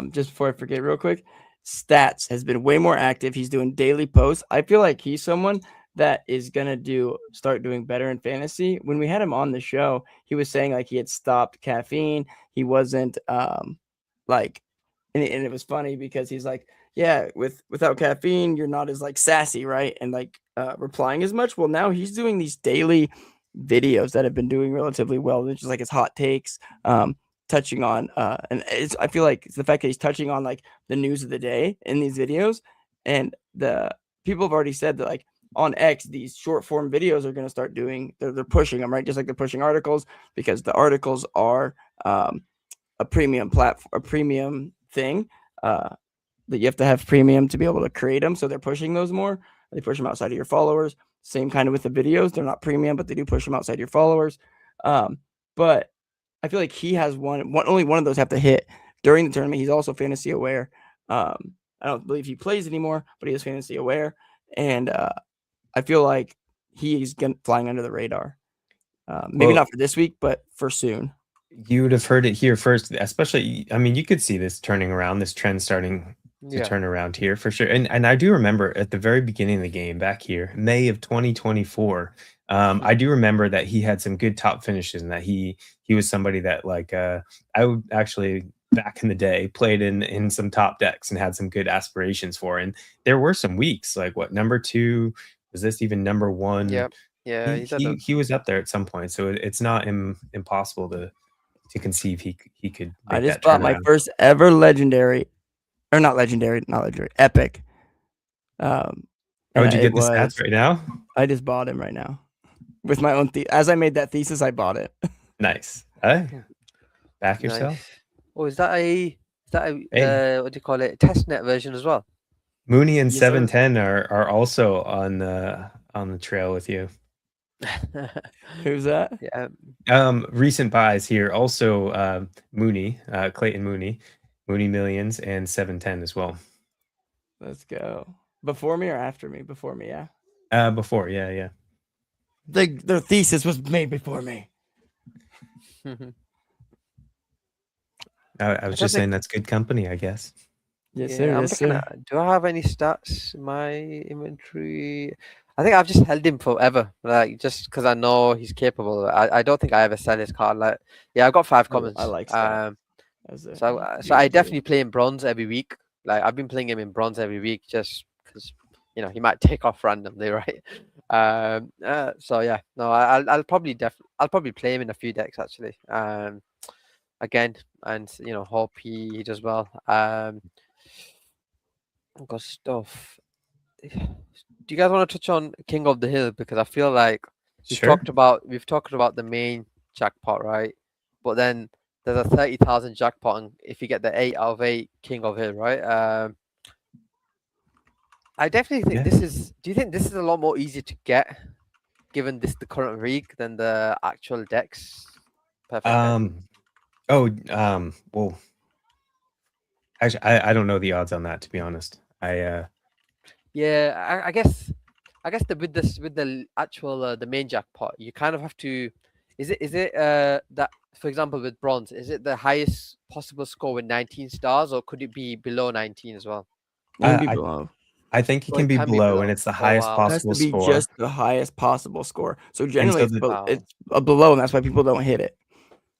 Speaker 1: just before I forget real quick, Stats has been way more active. He's doing daily posts. I feel like he's someone that is going to start doing better in fantasy. When we had him on the show, he was saying like he had stopped caffeine. He wasn't and it was funny because he's like, yeah, without caffeine, you're not as like sassy, right? And like replying as much. Well, now he's doing these daily videos that have been doing relatively well. It's just like his hot takes, touching on I feel like it's the fact that he's touching on like the news of the day in these videos, and the people have already said that like on X, these short form videos are going to start doing, they're pushing them, right? Just like they're pushing articles, because the articles are a premium platform, a premium thing that you have to have premium to be able to create them. So they're pushing those more. They push them outside of your followers. Same kind of with the videos. They're not premium, but they do push them outside your followers. But I feel like he has only one of those have to hit during the tournament. He's also fantasy aware. I don't believe he plays anymore, but he is fantasy aware. And I feel like he's flying under the radar. Maybe not for this week, but for soon.
Speaker 2: You would have heard it here first, especially, I mean, you could see this turning around, this trend starting to turn around here for sure. And I do remember at the very beginning of the game back here, May of 2024, I do remember that he had some good top finishes, and that he was somebody that like I would actually back in the day played in some top decks and had some good aspirations for. And there were some weeks like number 2, was this even number 1?
Speaker 3: Yeah,
Speaker 2: he was up there at some point, so it's not impossible to conceive he could make
Speaker 1: I just
Speaker 2: that
Speaker 1: bought my first ever epic.
Speaker 2: Would you get the stats right now?
Speaker 1: I just bought him right now with my own as I made that thesis, I bought it.
Speaker 2: Nice. Back yourself.
Speaker 3: Nice. Oh, is that a what do you call it, testnet version as well?
Speaker 2: Mooney and 710 are also on the trail with you.
Speaker 1: Who's that?
Speaker 3: Yeah.
Speaker 2: Recent buys here also, Mooney, Clayton Mooney Millions, and 710 as well.
Speaker 1: Let's go. Before me or after me? Before me, yeah.
Speaker 2: Before, yeah.
Speaker 1: Their thesis was made before me.
Speaker 2: I was
Speaker 3: don't
Speaker 2: just saying
Speaker 3: think-
Speaker 2: that's good company, I guess.
Speaker 1: Yes,
Speaker 3: Yeah,
Speaker 1: sir.
Speaker 3: I'm
Speaker 1: Yes,
Speaker 3: looking
Speaker 1: sir.
Speaker 3: at. Do I have any stats in my inventory? I think I've just held him forever, like just because I know he's capable. I don't think I ever sell his card. Like, yeah, I've got 5 commons.
Speaker 1: I like that.
Speaker 3: So I definitely play him bronze every week. Like I've been playing him in bronze every week just because he might take off randomly, right? So yeah, no, I'll probably play him in a few decks actually. Again, and hope he does well. Got stuff. Do you guys want to touch on King of the Hill, because I feel like we've
Speaker 2: Sure.
Speaker 3: talked about the main jackpot, right? But then there's a 30,000 jackpot, and if you get the 8 out of 8 King of Hill, right? I definitely think
Speaker 2: Yeah.
Speaker 3: this is. Do you think this is a lot more easier to get, given the current rig, than the actual decks? Perfect.
Speaker 2: Well, actually, I don't know the odds on that, to be honest.
Speaker 3: Yeah, I guess with the actual the main jackpot, you kind of have to. Is it that, for example, with bronze, is it the highest possible score with 19 stars, or could it be below 19 as well?
Speaker 1: Can be below.
Speaker 2: I think it
Speaker 3: Oh,
Speaker 2: can
Speaker 3: it
Speaker 2: be
Speaker 3: can be
Speaker 2: below,
Speaker 3: below.
Speaker 2: and it's the
Speaker 3: Oh,
Speaker 2: highest
Speaker 3: wow.
Speaker 1: It has
Speaker 2: possible
Speaker 1: to be
Speaker 2: score.
Speaker 1: just the highest possible score. So generally,
Speaker 2: the-
Speaker 3: Wow.
Speaker 1: it's below, and that's why people don't hit it.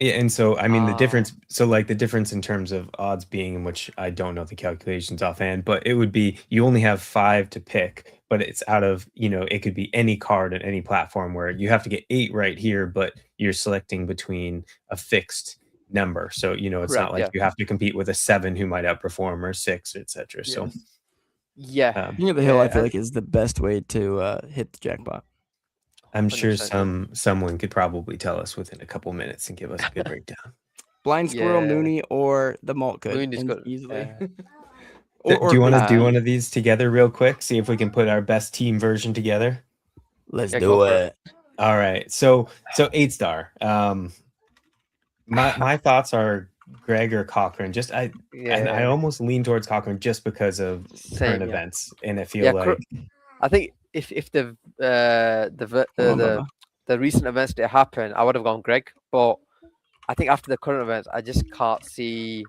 Speaker 2: Yeah, and so I mean the
Speaker 3: Ah.
Speaker 2: difference. So like the difference in terms of odds being, in which I don't know the calculations offhand, but it would be you only have 5 to pick, but it's out of it could be any card on any platform where you have to get 8 right here, but you're selecting between a fixed number. So it's
Speaker 3: Correct,
Speaker 2: not like
Speaker 3: yeah.
Speaker 2: you have to compete with a 7 who might outperform, or 6, etc. So
Speaker 3: Yeah,
Speaker 1: King of the Hill, I
Speaker 3: Yeah,
Speaker 1: feel
Speaker 3: and-
Speaker 1: like, is the best way to hit the jackpot.
Speaker 2: I'm sure
Speaker 3: 100%,
Speaker 2: someone could probably tell us within a couple minutes and give us a good breakdown.
Speaker 1: Blind Squirrel,
Speaker 3: Yeah.
Speaker 1: Mooney, or the Malt could
Speaker 3: Mooney's good,
Speaker 1: easily.
Speaker 3: yeah.
Speaker 2: Do you want to do
Speaker 3: um,
Speaker 2: one of these together real quick? See if we can put our best team version together.
Speaker 1: Let's
Speaker 3: Yeah,
Speaker 1: do
Speaker 3: go for
Speaker 1: it.
Speaker 2: All right. So 8-star. My thoughts are Greg or Cochrane. And I almost lean towards Cochrane just because of
Speaker 3: Same,
Speaker 2: current
Speaker 3: yeah.
Speaker 2: events, and I feel
Speaker 3: Yeah,
Speaker 2: like
Speaker 3: I think if the
Speaker 1: Hold on,
Speaker 3: the recent events that happened, I would have gone Greg. But I think after the current events, I just can't see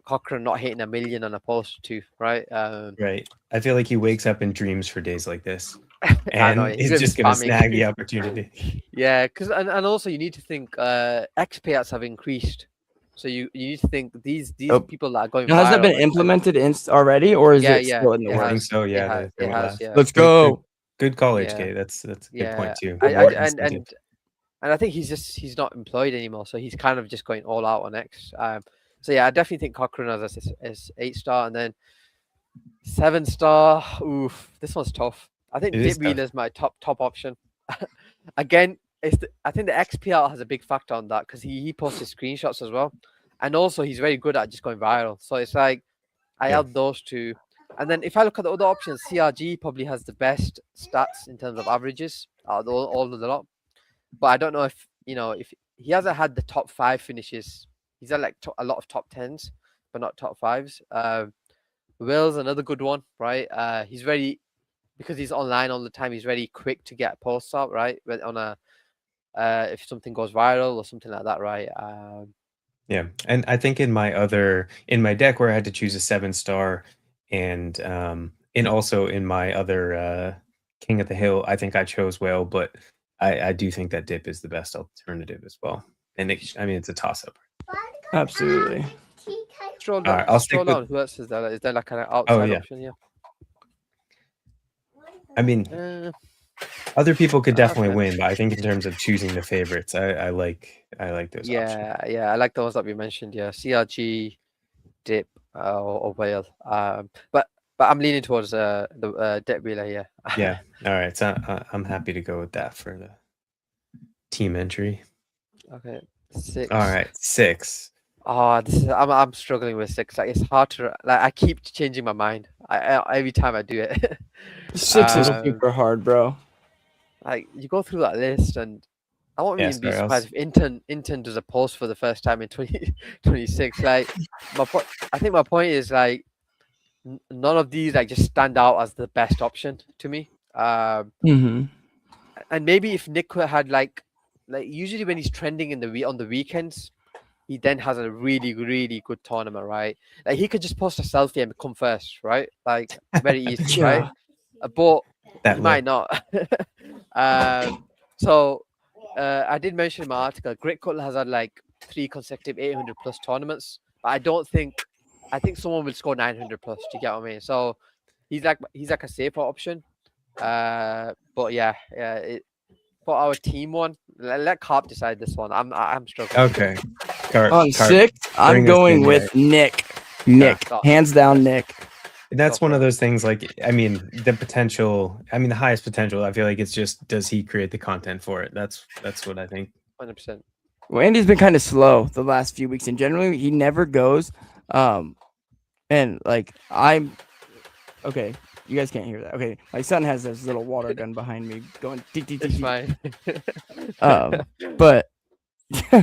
Speaker 3: Cochrane not hitting 1 million on a post too, right?
Speaker 2: right. I feel like he wakes up and dreams for days like this,
Speaker 3: I
Speaker 2: and
Speaker 3: know,
Speaker 2: he's
Speaker 3: gonna be
Speaker 2: just gonna
Speaker 3: spamming.
Speaker 2: snag the opportunity.
Speaker 3: Yeah, because and also you need to think X payouts have increased, so you need to think these
Speaker 1: Oh.
Speaker 3: people that are going.
Speaker 1: Now, has that
Speaker 3: viral,
Speaker 1: been
Speaker 3: like-
Speaker 1: implemented already, or is
Speaker 3: Yeah,
Speaker 1: it
Speaker 3: yeah,
Speaker 1: still in the
Speaker 3: it
Speaker 2: I
Speaker 1: works?
Speaker 2: think
Speaker 3: has.
Speaker 2: so. Yeah,
Speaker 3: It
Speaker 2: they were
Speaker 3: has.
Speaker 2: last.
Speaker 3: Yeah.
Speaker 1: Let's go.
Speaker 2: Good call,
Speaker 3: Yeah.
Speaker 2: HK. That's a good
Speaker 3: Yeah,
Speaker 2: point too.
Speaker 3: I,
Speaker 2: More
Speaker 3: and
Speaker 2: incentive.
Speaker 3: I think he's not employed anymore, so he's kind of just going all out on X. So yeah, I definitely think Cochrane is 8-star, and then 7-star. Oof, this one's tough. I think
Speaker 2: It is
Speaker 3: Dip Wheeler is my top option. Again, I think the XPL has a big factor on that, because he posts his screenshots as well, and also he's very good at just going viral. So it's like I
Speaker 2: Yeah.
Speaker 3: have those two, and then if I look at the other options, CRG probably has the best stats in terms of averages out of all of the lot. But I don't know if if he hasn't had the top 5 finishes. He's had like a lot of top 10s, but not top 5s. Will's another good one, right? He's very, because he's online all the time, he's very quick to get posts out, right? On a if something goes viral or something like that, right?
Speaker 2: Yeah, and I think in my deck where I had to choose a 7-star, and also in my other King of the Hill, I think I chose Whale, but I do think that Dip is the best alternative as well. And it's a toss up.
Speaker 1: Absolutely.
Speaker 3: Scroll
Speaker 2: All
Speaker 3: down.
Speaker 2: right, I'll stick
Speaker 3: Scroll
Speaker 2: with-
Speaker 3: down. Who else is there? Is there like an outside
Speaker 2: yeah.
Speaker 3: option? Yeah.
Speaker 2: I mean, other people could definitely
Speaker 3: Okay.
Speaker 2: win, but I think in terms of choosing the favorites, I like those options.
Speaker 3: Yeah, I like the ones that we mentioned. Yeah, CRG, Dip, or Whale. But I'm leaning towards the Dip Wheeler. Yeah.
Speaker 2: Yeah. All right. So I'm happy to go with that for the team entry.
Speaker 3: Okay. 6.
Speaker 2: All right. 6.
Speaker 3: Oh, I'm struggling with 6. Like, it's hard to I keep changing my mind. Every time I do it.
Speaker 1: 6 is
Speaker 3: Um,
Speaker 1: super hard, bro.
Speaker 3: Like, you go through that list, and I won't
Speaker 2: Yeah,
Speaker 3: even be
Speaker 2: sorry, I
Speaker 3: surprised if Inton does a post for the first time in 2026. Like, I think my point is, like, none of these like just stand out as the best option to me.
Speaker 1: Mm-hmm.
Speaker 3: And maybe if Nick had like usually when he's trending in the on the weekends, he then has a really good tournament, right? Like he could just post a selfie and come first, right? Like very easy, right? But
Speaker 2: That
Speaker 3: he
Speaker 2: lip.
Speaker 3: might not. So I did mention in my article, Grit Cutler has had like 3 consecutive 800 plus tournaments. But I think someone will score 900 plus. Do you get what I mean? So he's like a safer option. But yeah, for our team one, let Carp decide this one. I'm struggling.
Speaker 2: Okay. Carp,
Speaker 1: On
Speaker 2: Carp,
Speaker 1: 6, I'm
Speaker 2: bring us
Speaker 1: going
Speaker 2: in,
Speaker 1: with
Speaker 2: yeah.
Speaker 1: Nick. Nick,
Speaker 3: Yeah.
Speaker 1: hands down, Nick.
Speaker 2: That's
Speaker 3: Go
Speaker 2: one
Speaker 3: for
Speaker 2: of
Speaker 3: it.
Speaker 2: those things. Like, I mean, the highest potential. I feel like it's just, does he create the content for it? That's what I think.
Speaker 3: 100%.
Speaker 1: Well, Andy's been kind of slow the last few weeks, and generally he never goes. And like I'm okay. You guys can't hear that. Okay, my son has this little water gun behind me going.
Speaker 3: It's fine.
Speaker 1: But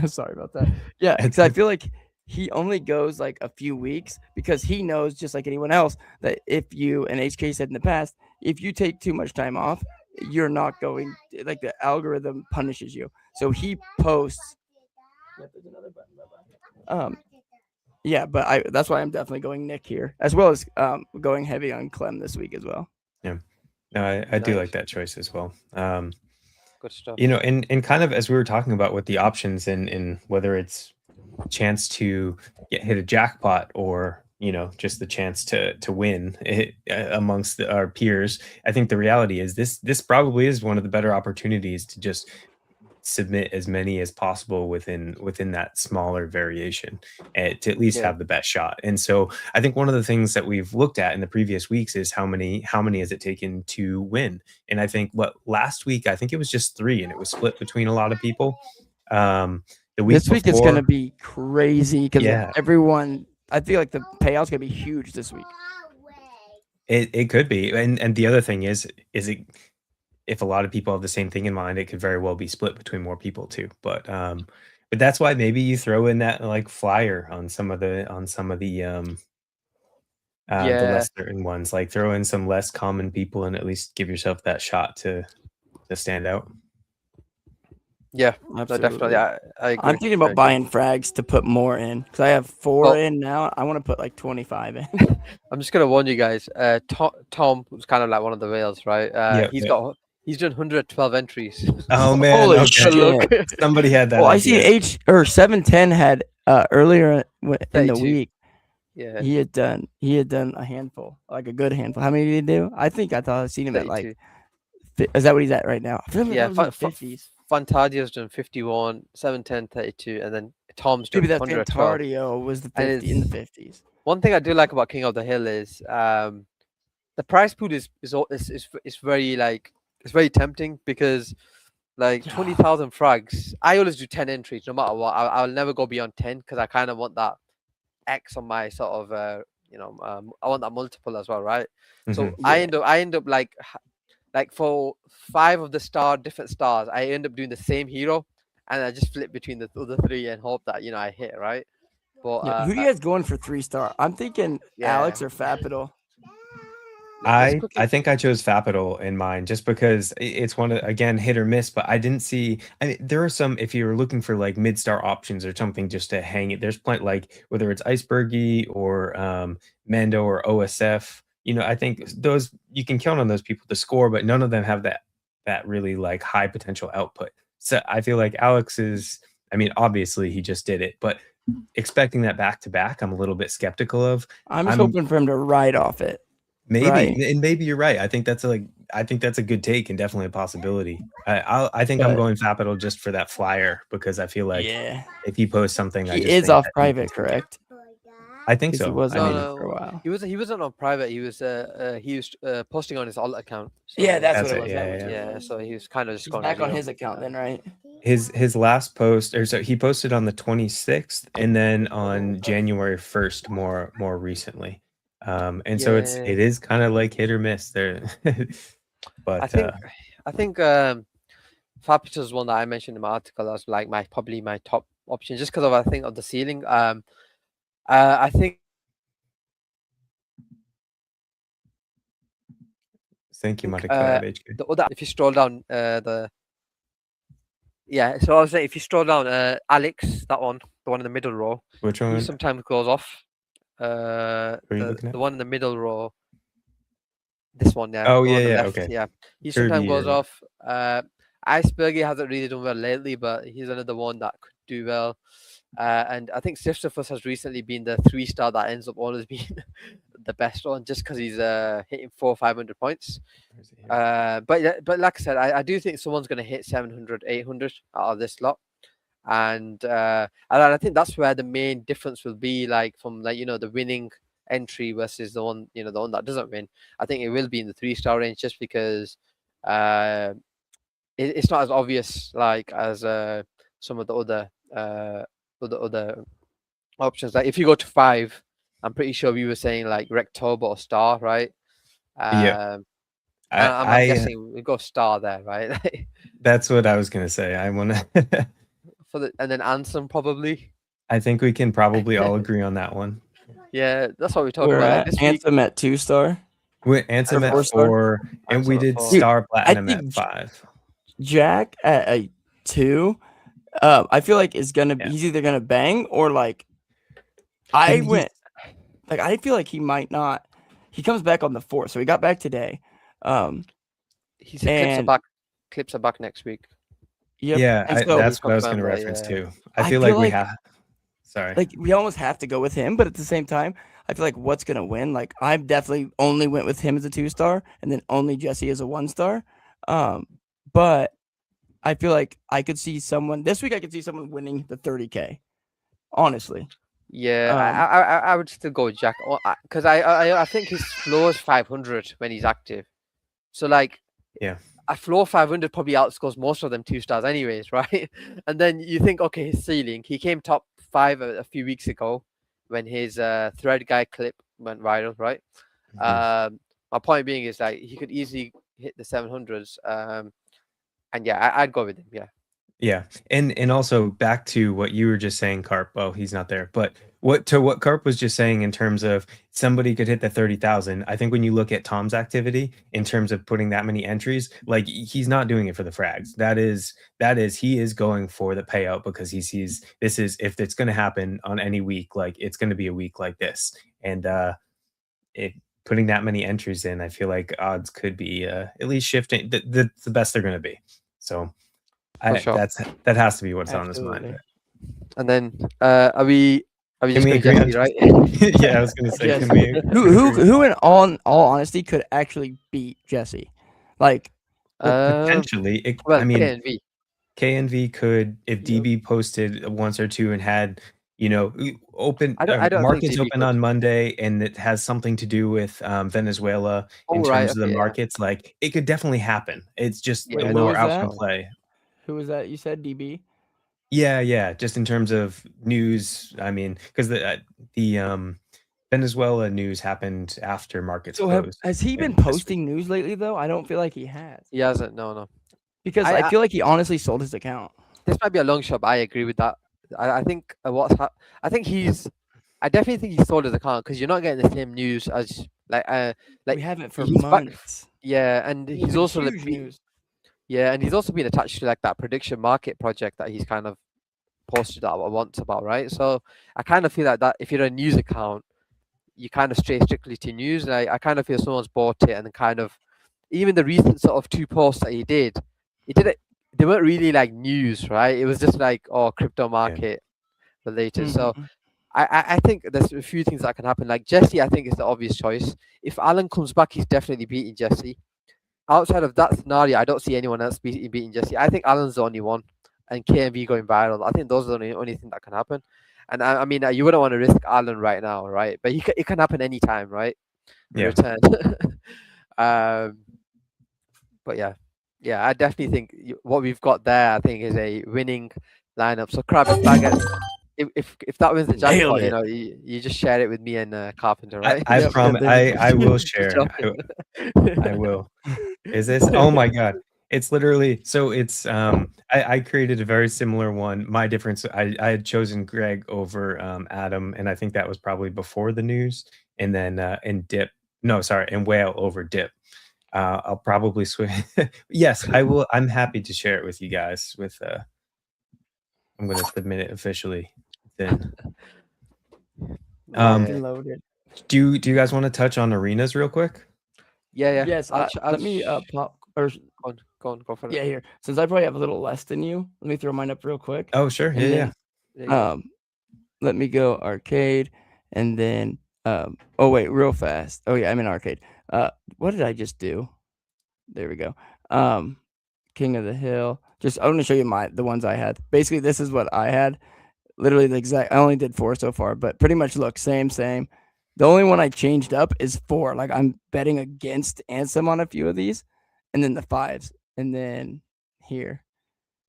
Speaker 1: sorry about that. Yeah, because I feel like he only goes like a few weeks because he knows, just like anyone else, that if you, and HK said in the past, if you take too much time off, you're not going, like the algorithm punishes you. So he posts. Yeah, but that's why I'm definitely going Nick here, as well as going heavy on Clem this week as well.
Speaker 2: Yeah. No, I do
Speaker 3: Nice.
Speaker 2: like that choice as well.
Speaker 3: Good stuff.
Speaker 2: And kind of as we were talking about with the options and whether it's chance to hit a jackpot or just the chance to win amongst our peers, I think the reality is this probably is one of the better opportunities to just submit as many as possible within that smaller variation to at least
Speaker 3: Yeah.
Speaker 2: have the best shot. And so I think one of the things that we've looked at in the previous weeks is how many has it taken to win. And I think last week, I think it was just 3 and it was split between a lot of people. The week
Speaker 1: This week it's gonna be crazy because everyone, I feel like the payout's gonna be huge this week.
Speaker 2: It could be. And the other thing is it, if a lot of people have the same thing in mind, it could very well be split between more people too. But that's why maybe you throw in that like flyer on some of the the less certain ones, like throw in some less common people and at least give yourself that shot to stand out.
Speaker 3: Yeah,
Speaker 1: Absolutely.
Speaker 3: definitely. I agree.
Speaker 1: I'm thinking about buying frags to put more in because I have 4 in now. I want to put like 25 in.
Speaker 3: I'm just gonna warn you guys. Tom was kind of like one of the whales, right? He's done 112 entries.
Speaker 2: Oh man,
Speaker 1: Holy
Speaker 2: shit. Somebody had that.
Speaker 1: Well, I see 710 had earlier in the
Speaker 3: 32.
Speaker 1: week.
Speaker 3: Yeah,
Speaker 1: He had done a handful, like a good handful. How many did he do? I thought I'd seen him at like. Is that what he's at right now? I feel like
Speaker 3: yeah,
Speaker 1: that was in the 50s.
Speaker 3: Fantadio's done 51, 710, 32, and then Tom's done
Speaker 1: Maybe that
Speaker 3: 112.
Speaker 1: Fantadio was the 50 in the 50s.
Speaker 3: One thing I do like about King of the Hill is the prize pool is very like, it's very tempting because like 20,000 frags. I always do 10 entries no matter what. I'll never go beyond 10 because I kind of want that X on my sort of I want that multiple as well, right? So I end up like for 5 of the different stars, I end up doing the same hero, and I just flip between the other 3 and hope that I hit, right. But
Speaker 1: who do you guys going for 3-star? I'm thinking Alex or Fapital.
Speaker 2: I think I chose Fapital in mine just because it's one of, again, hit or miss, but I didn't see. I mean, there are some, if you're looking for like mid-star options or something just to hang it, there's plenty, like whether it's Icebergy or Mando or OSF. I think those, you can count on those people to score, but none of them have that really like high potential output. So I feel like Alex is, I mean, obviously he just did it, but expecting that back to back, I'm a little bit skeptical of.
Speaker 1: I'm just hoping for him to ride off it.
Speaker 2: Maybe,
Speaker 1: right?
Speaker 2: And maybe you're right. I think that's a good take and definitely a possibility. I think I'm going Fapital just for that flyer because I feel like if he posts something,
Speaker 1: he is off private, correct?
Speaker 2: I think so.
Speaker 1: He was
Speaker 3: for a while. He wasn't on private. He was posting on his alt account.
Speaker 1: So that's what it was.
Speaker 3: Yeah, so he was kind of just going
Speaker 1: back on his account then, right?
Speaker 2: His last post, or so he posted on the 26th, and then on January 1st, more recently. And so it is kind of like hit or miss there. But
Speaker 3: I think Fapital is one that I mentioned in my article as like probably my top option just because of the ceiling. I think
Speaker 2: Thank you,
Speaker 3: think,
Speaker 2: Madikayat HK.
Speaker 3: the other, if you scroll down, so I was saying, if you scroll down, Alex, that one, the one in the middle row,
Speaker 2: Which
Speaker 3: he
Speaker 2: one
Speaker 3: sometimes goes off.
Speaker 2: are you looking at?
Speaker 3: The one in the middle row, this one, yeah.
Speaker 2: Oh,
Speaker 3: the one on the
Speaker 2: yeah,
Speaker 3: left,
Speaker 2: okay.
Speaker 3: yeah. He sometimes
Speaker 2: Kirby,
Speaker 3: goes
Speaker 2: yeah.
Speaker 3: off. Icebergy hasn't really done well lately, but he's another one that could do well. And I think Sisyphus has recently been the 3-star that ends up always being the best one, just because he's hitting 400 or 500 points.
Speaker 2: Where's it here?
Speaker 3: But like I said, I do think someone's going to hit 700, 800 out of this lot. And I think that's where the main difference will be, like from the winning entry versus the one the one that doesn't win. I think it will be in the 3-star range, just because it's not as obvious like as some of the other options. Like if you go to 5, I'm pretty sure we were saying like Rectober or Star, right?
Speaker 2: Yeah.
Speaker 3: I'm guessing we go Star there, right?
Speaker 2: That's what I was gonna say. I want to.
Speaker 3: And then Ansem probably.
Speaker 2: I think we can probably all agree on that one.
Speaker 3: Yeah, that's what we talked
Speaker 1: We're
Speaker 3: about.
Speaker 1: at
Speaker 3: Like this week,
Speaker 1: Anthem at 2-star.
Speaker 2: We Ansem at
Speaker 1: 4-star?
Speaker 2: 4, and we
Speaker 3: Ansem at
Speaker 2: did
Speaker 3: 4.
Speaker 2: Star Platinum at
Speaker 1: think
Speaker 2: 5.
Speaker 1: Jack at a 2. I feel like is gonna
Speaker 2: Yeah.
Speaker 1: he's either gonna bang or like I
Speaker 2: And
Speaker 1: went like I feel like he might not. He comes back on the 4th, so he got back today.
Speaker 3: he said
Speaker 1: and-
Speaker 3: clips are back next week.
Speaker 1: Yep.
Speaker 2: Yeah,
Speaker 1: and so,
Speaker 2: that's what I was going to
Speaker 3: confirmed that,
Speaker 2: reference
Speaker 3: yeah.
Speaker 2: too. I
Speaker 1: I
Speaker 2: feel
Speaker 1: feel
Speaker 2: like we
Speaker 1: like-
Speaker 2: have. Sorry.
Speaker 1: like we almost have to go with him, but at the same time, I feel like what's gonna win. Like I definitely only went with him as a 2-star, and then only Jesse as a 1-star. But I feel like I could see someone this week. I could see someone winning the 30K. Honestly,
Speaker 3: Yeah, I would still go with Jack, because I think his floor is 500 when he's active. So like,
Speaker 2: Yeah.
Speaker 3: a floor 500 probably outscores most of them 2-stars anyways, right? And then you think, okay, his ceiling. He came top 5 a few weeks ago when his thread guy clip went viral, right?
Speaker 2: Mhm.
Speaker 3: My point being is like he could easily hit the 700s. And yeah, I'd go with him. Yeah.
Speaker 2: Yeah, and also back to what you were just saying, Carp. Oh, he's not there. But what Carp was just saying in terms of somebody could hit the 30,000. I think when you look at Tom's activity in terms of putting that many entries, like he's not doing it for the frags. That is he is going for the payout because he sees this is if it's going to happen on any week, like it's going to be a week like this, and putting that many entries in, I feel like odds could be at least shifting. The best they're going to be. So.
Speaker 3: Sure.
Speaker 2: That has to be what's on his
Speaker 1: Absolutely.
Speaker 2: mind.
Speaker 3: And then are we just
Speaker 2: we
Speaker 3: going
Speaker 2: agree on
Speaker 3: Jesse, right?
Speaker 2: Yeah, I was gonna say,
Speaker 1: Yes.
Speaker 2: can we?
Speaker 1: who in all honesty could actually beat Jesse? Like
Speaker 2: Potentially,
Speaker 3: Well,
Speaker 2: I mean,
Speaker 3: KNV.
Speaker 2: KNV could if
Speaker 1: Yep.
Speaker 2: DB posted once or two and had open
Speaker 3: I don't think
Speaker 2: markets
Speaker 3: DB
Speaker 2: open
Speaker 3: could.
Speaker 2: on Monday, and it has something to do with Venezuela in
Speaker 3: Oh,
Speaker 2: terms
Speaker 3: right,
Speaker 2: of the
Speaker 3: okay, yeah.
Speaker 2: markets. Like it could definitely happen. It's just
Speaker 3: Yeah,
Speaker 2: a
Speaker 1: no,
Speaker 2: more
Speaker 1: is
Speaker 2: out
Speaker 1: that?
Speaker 2: can play.
Speaker 1: who was that? You said DB.
Speaker 2: Yeah. Just in terms of news, I mean, because the Venezuela news happened after markets
Speaker 1: So
Speaker 2: closed.
Speaker 1: has he been
Speaker 2: this week.
Speaker 1: posting news lately though? I don't feel like he has
Speaker 3: He hasn't. No.
Speaker 1: because
Speaker 3: I-
Speaker 1: I feel like he honestly sold his account.
Speaker 3: This might be a long shot, but I agree with that. I think I definitely think he sold his account because you're not getting the same news as like
Speaker 1: We haven't for
Speaker 3: he's back-
Speaker 1: months.
Speaker 3: yeah, and
Speaker 1: It's
Speaker 3: he's
Speaker 1: been
Speaker 3: also
Speaker 1: huge news.
Speaker 3: yeah, and he's also been attached to like that prediction market project that he's kind of posted that once about, right? So I kind of feel like that if you're a news account, you kind of stray strictly to news. Like I kind of feel someone's bought it and then kind of even the recent sort of 2 posts that he did it. They weren't really like news, right? It was just like crypto market related. So
Speaker 1: Mhm.
Speaker 3: I think there's a few things that can happen. Like Jesse, I think is the obvious choice. If Alan comes back, he's definitely beating Jesse. Outside of that scenario, I don't see anyone else beating Jesse. I think Alan's the only one, and KMV going viral. I think those are the only thing that can happen. And I mean, you wouldn't want to risk Alan right now, right? But it can happen anytime, right? The
Speaker 2: Yeah.
Speaker 3: return. But yeah, I definitely think what we've got there, I think, is a winning lineup. So Crab, if that wins the
Speaker 1: Nailed
Speaker 3: jackpot,
Speaker 1: it.
Speaker 3: you just share it with me and Carpenter, right?
Speaker 2: I
Speaker 1: Yep,
Speaker 2: promise.
Speaker 1: yep,
Speaker 2: I will
Speaker 3: Just
Speaker 2: share.
Speaker 3: jump
Speaker 2: I,
Speaker 3: in.
Speaker 2: I will. Is this? Oh my god! It's literally so. It's I created a very similar one. My difference. I had chosen Greg over Adam, and I think that was probably before the news. And then and Dip. No, sorry, and Whale over Dip. I'll probably switch. Yes, I will. I'm happy to share it with you guys. I'm going to submit it officially. Then,
Speaker 1: Locked
Speaker 3: Yeah.
Speaker 1: and loaded.
Speaker 2: do you guys want to touch on arenas real quick?
Speaker 3: Yeah.
Speaker 1: Yes. Let me pop or
Speaker 3: go for it.
Speaker 1: yeah, here. Since I probably have a little less than you, let me throw mine up real quick.
Speaker 2: Oh, sure.
Speaker 1: And
Speaker 2: Yeah,
Speaker 1: then,
Speaker 3: There you go.
Speaker 1: let me go arcade, and then oh wait, real fast. Oh yeah, I'm in arcade. What did I just do? There we go. King of the Hill. Just I'm gonna show you the ones I had. Basically, this is what I had. Literally the exact. I only did 4 so far, but pretty much look same. The only one I changed up is 4. Like I'm betting against Ansem on a few of these, and then the 5s, and then here.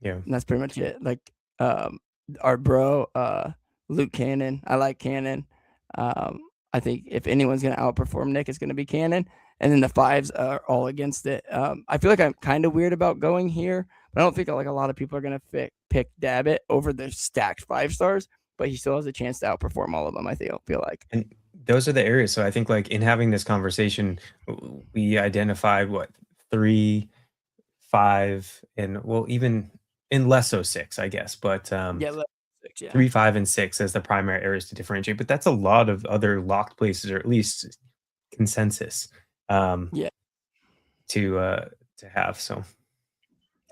Speaker 2: Yeah.
Speaker 1: And that's pretty much it. Like our bro, Luke Cannon. I like Cannon. I think if anyone's gonna outperform Nick, it's gonna be Cannon. And then the 5s are all against it. I feel like I'm kind of weird about going here, but I don't think like a lot of people are gonna pick Dabbit over the stacked 5 stars. But he still has a chance to outperform all of them. I feel like.
Speaker 2: And those are the areas. So I think like in having this conversation, we identified what 3, 5, and well, even in less so 6, I guess. But
Speaker 1: Yeah, 6, yeah.
Speaker 2: 3, 5, and 6 as the primary areas to differentiate. But that's a lot of other locked places, or at least consensus.
Speaker 1: Yeah.
Speaker 2: To have. So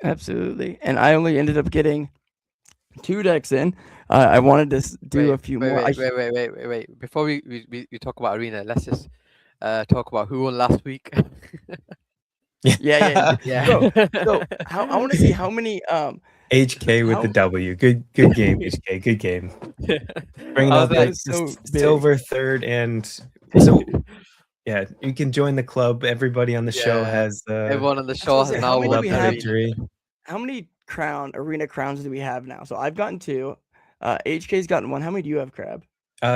Speaker 1: Absolutely. And I only ended up getting 2 decks in. I wanted to do a few more.
Speaker 3: Wait. Before we talk about arena, let's just talk about who won last week.
Speaker 1: Yeah.
Speaker 3: Yeah.
Speaker 1: So I want to see how many
Speaker 2: HK with the W. Good game, HK. Good game. Bringing up like silver third, and so yeah, you can join the club. Everybody on the show has
Speaker 3: everyone on the show has now won the victory.
Speaker 1: How many arena crowns do we have now? So I've gotten 2. HK's gotten 1. How many do you have, Crab?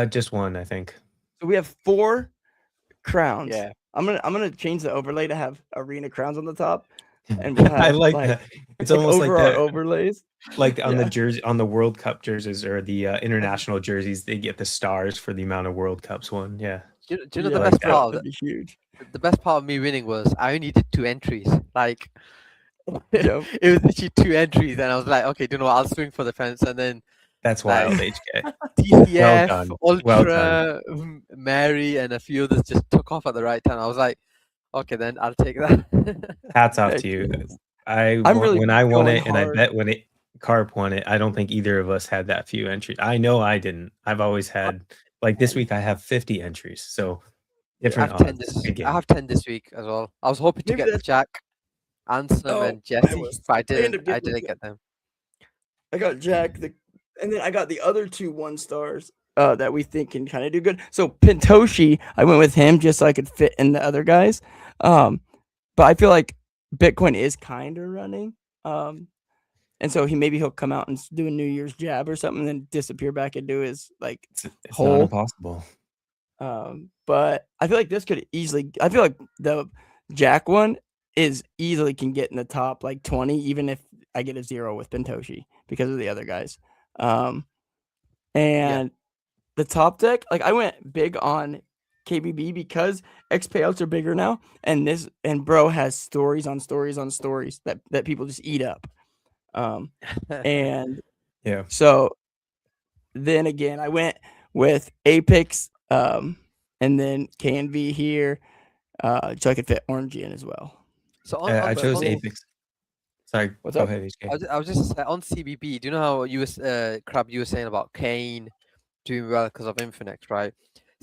Speaker 2: Just 1, I think.
Speaker 1: So we have 4 crowns.
Speaker 3: Yeah.
Speaker 1: I'm gonna change the overlay to have arena crowns on the top, and we'll have.
Speaker 2: I like that. It's almost like
Speaker 1: our overlays,
Speaker 2: like on the jersey, on the World Cup jerseys or the international jerseys. They get the stars for the amount of World Cups won. Yeah.
Speaker 3: Do you know the best part?
Speaker 1: That'd be huge.
Speaker 3: The best part of me winning was I only did 2 entries. Like
Speaker 1: Yep.
Speaker 3: it was literally 2 entries, and I was like, okay, do you know what? I'll swing for the fence, and then
Speaker 2: that's wild. HK.
Speaker 3: TCF, Ultra, Mary, and a few others just took off at the right time. I was like, okay, then I'll take that.
Speaker 2: Hats off to you. When I won it, and I bet when Carp won it, I don't think either of us had that few entries. I know I didn't. I've always had like this week I have 50 entries. So different odds.
Speaker 3: I have 10 this week as well. I was hoping to get the Jack, Ansem, and Jesse, but I didn't get them.
Speaker 1: I got Jack, and then I got the other 2 1-stars that we think can kind of do good. So Pintoshi, I went with him just so I could fit in the other guys. But I feel like Bitcoin is kind of running. And so he'll come out and do a New Year's jab or something, and then disappear back into his like hole.
Speaker 2: Not impossible.
Speaker 1: But I feel like this could easily. I feel like the Jack one is easily can get in the top like 20, even if I get a 0 with Pintoshi because of the other guys. And the top deck, like I went big on KBB because X payouts are bigger now, and bro has stories on stories on stories that people just eat up. And
Speaker 2: yeah.
Speaker 1: So then again, I went with Apex, and then KNV here, so I could fit Orangey in as well.
Speaker 3: So
Speaker 2: I chose Apex. Sorry,
Speaker 1: what's up?
Speaker 2: Ahead,
Speaker 3: I was just on CBB. Do you know how Crab you were saying about Kane doing well because of Infinex, right?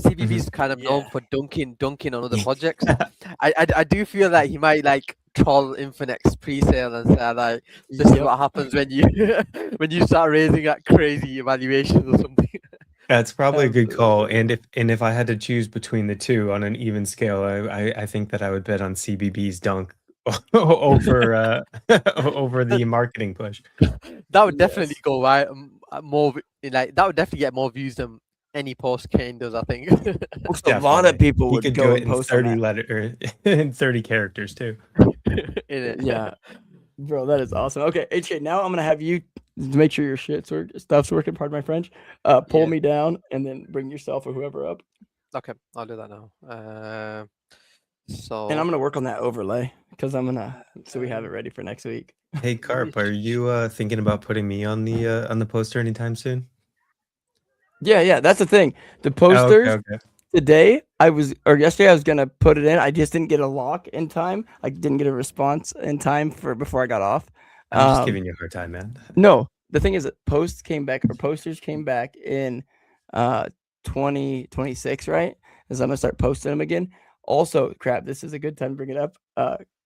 Speaker 3: CBB is kind of known for dunking on other projects. I do feel that he might like troll Infinex pre-sale and say like, this is what happens when you start raising at crazy evaluations or something.
Speaker 2: That's probably a good call. And if I had to choose between the 2 on an even scale, I think that I would bet on CBB's dunk over over the marketing push.
Speaker 3: That would definitely go right. More like that would definitely get more views than any post Kane does, I think.
Speaker 1: A lot of people would go
Speaker 2: in 30 characters too.
Speaker 1: Yeah, bro, that is awesome. Okay, HK, now I'm gonna have you make sure your stuff's working. Pardon my French. Pull me down and then bring yourself or whoever up.
Speaker 3: Okay, I'll do that now. So
Speaker 1: And I'm gonna work on that overlay because so we have it ready for next week.
Speaker 2: Hey Carp, are you thinking about putting me on the poster anytime soon?
Speaker 1: Yeah, that's the thing. The
Speaker 2: Oh,
Speaker 1: posters
Speaker 2: okay.
Speaker 1: today, yesterday, I was gonna put it in. I just didn't get a lock in time. I didn't get a response in time before I got off.
Speaker 2: I'm just giving you a hard time, man.
Speaker 1: No, the thing is that posters came back in 2026, right? As I'm gonna start posting them again. Also, crap, this is a good time to bring it up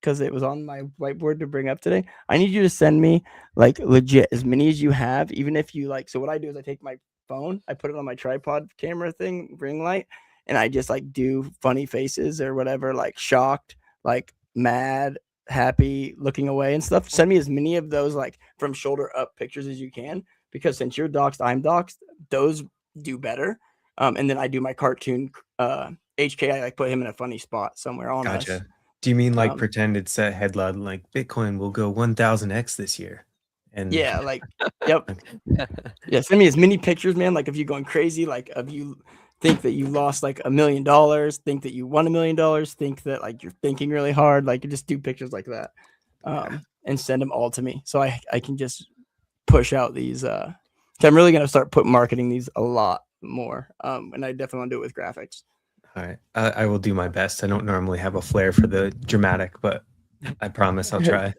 Speaker 1: because it was on my whiteboard to bring up today. I need you to send me like legit as many as you have, even if you like. So what I do is I take my phone, I put it on my tripod camera thing, ring light, and I just like do funny faces or whatever, like shocked, like mad, happy, looking away and stuff. Send me as many of those like from shoulder up pictures as you can, because since you're doxed, I'm doxed, those do better. And then I do my cartoon HK, I like put him in a funny spot somewhere on us.
Speaker 2: Gotcha. Do you mean like pretend it's a headline like Bitcoin will go 1000x this year? And
Speaker 1: yeah, like yep. Yeah, send me as many pictures, man. Like if you're going crazy, like if you think that you lost like $1 million, think that you won $1 million, think that like you're thinking really hard, like just do pictures like that. And send them all to me so I can just push out these so I'm really gonna start marketing these a lot more. And I definitely want to do it with graphics.
Speaker 2: all right, I will do my best. I don't normally have a flair for the dramatic, but I promise I'll try.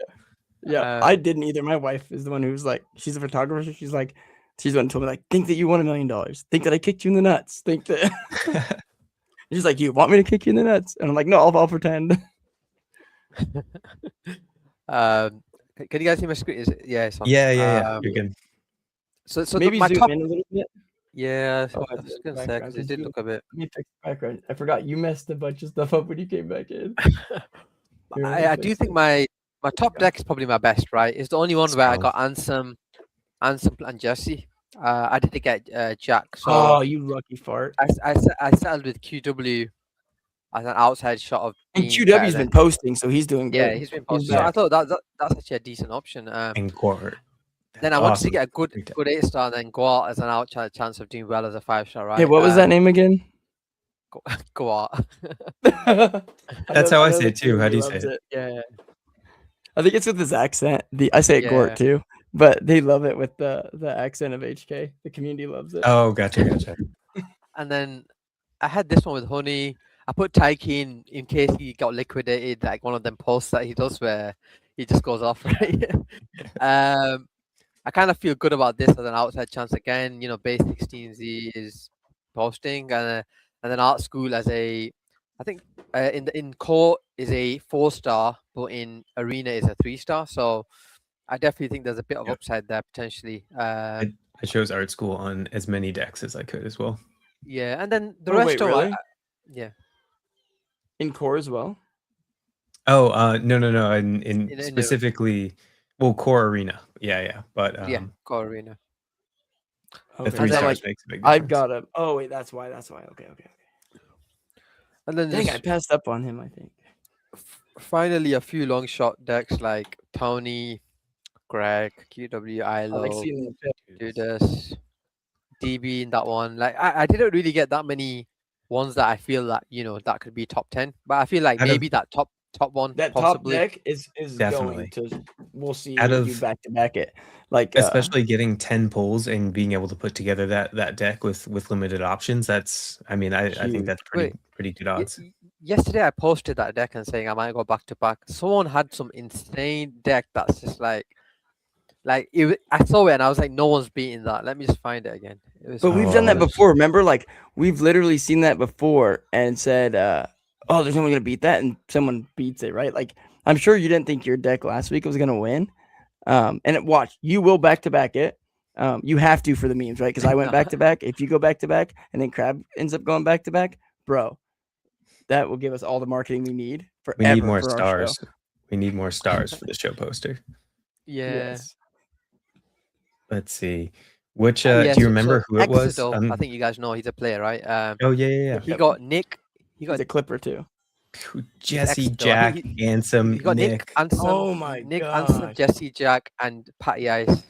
Speaker 1: Yeah, I didn't either. My wife is the one who's like, she's a photographer. She's the one who told me like, think that you won $1 million. Think that I kicked you in the nuts. Think that she's like, you want me to kick you in the nuts? And I'm like, no, I'll pretend.
Speaker 3: Can you guys see my screen? Is it, yeah, it's on.
Speaker 2: Yeah. You're good.
Speaker 3: So
Speaker 1: maybe
Speaker 3: my
Speaker 1: zoom
Speaker 3: top
Speaker 1: in a little bit.
Speaker 3: Yeah,
Speaker 1: Oh,
Speaker 3: I was gonna say because it did look a bit.
Speaker 1: Let me fix the background. I forgot you messed a bunch of stuff up when you came back in.
Speaker 3: I do think my top deck is probably my best, right? It's the only one where I got Ansem and Jesse. I didn't get Jack. So
Speaker 1: oh, you lucky fart!
Speaker 3: I settled with QW as an outside shot of.
Speaker 1: And QW's been posting, so he's doing good.
Speaker 3: Yeah, he's been posting. So I thought that's actually a decent option.
Speaker 2: And Court.
Speaker 3: Then I wanted to get a good 8-star, and then go out as an outside chance of doing well as a 5-star, right?
Speaker 1: Hey, what was that name again?
Speaker 3: Go out.
Speaker 2: That's how I say it too. How do you say it?
Speaker 3: Yeah.
Speaker 1: I think it's with his accent. I say it Gort too, but they love it with the accent of HK. The community loves it.
Speaker 2: Oh, gotcha.
Speaker 3: And then I had this one with Honey. I put Tyke in case he got liquidated, like one of them posts that he does where he just goes off, right? I kind of feel good about this as an outside chance again. You know, base 16Z is posting, and then Art School as I think in core is a 4-star, but in arena is a 3-star. So I definitely think there's a bit of upside there potentially.
Speaker 2: I chose Art School on as many decks as I could as well.
Speaker 3: Yeah, and then the rest of
Speaker 1: really?
Speaker 3: Yeah.
Speaker 1: In core as well.
Speaker 2: Oh, no. In specifically. Well, core arena, yeah, but
Speaker 3: core arena.
Speaker 2: The 3 stars makes a big difference.
Speaker 1: I've got him. Oh wait, that's why. Okay.
Speaker 3: And then
Speaker 1: I passed up on him. I think.
Speaker 3: Finally, a few long shot decks like Tony, Greg, QW, ILO, Judas, DB in that one. Like I didn't really get that many ones that I feel that that could be top 10, but I feel like maybe that top one,
Speaker 1: that
Speaker 3: possibly.
Speaker 1: Top deck is
Speaker 2: definitely
Speaker 1: going to. We'll see if you back to back it, like
Speaker 2: especially getting 10 pulls and being able to put together that deck with limited options. That's I think that's pretty good odds.
Speaker 3: Yesterday I posted that deck and saying I might go back to back. Someone had some insane deck that's just I saw it and I was like, no one's beating that. Let me just find it again.
Speaker 1: But we've done that before. Remember, like we've literally seen that before and said, oh, there's no one gonna beat that, and someone beats it, right? Like I'm sure you didn't think your deck last week was gonna win, and watch, you will back to back it. You have to for the memes, right? Because I went back to back. If you go back to back, and then Crab ends up going back to back, bro, that will give us all the marketing we need forever.
Speaker 2: We need more stars. We need more stars for the show poster.
Speaker 3: Yeah. Yes.
Speaker 2: Let's see. Which do you remember who it was?
Speaker 3: I think you guys know he's a player, right?
Speaker 2: Oh yeah.
Speaker 3: He got Nick.
Speaker 1: He's a clipper too.
Speaker 2: Jesse, Jack, Ansem,
Speaker 3: he got Nick, Ansem.
Speaker 1: Oh my
Speaker 3: Nick,
Speaker 1: gosh.
Speaker 3: Ansem, Jesse, Jack, and Patty Ice.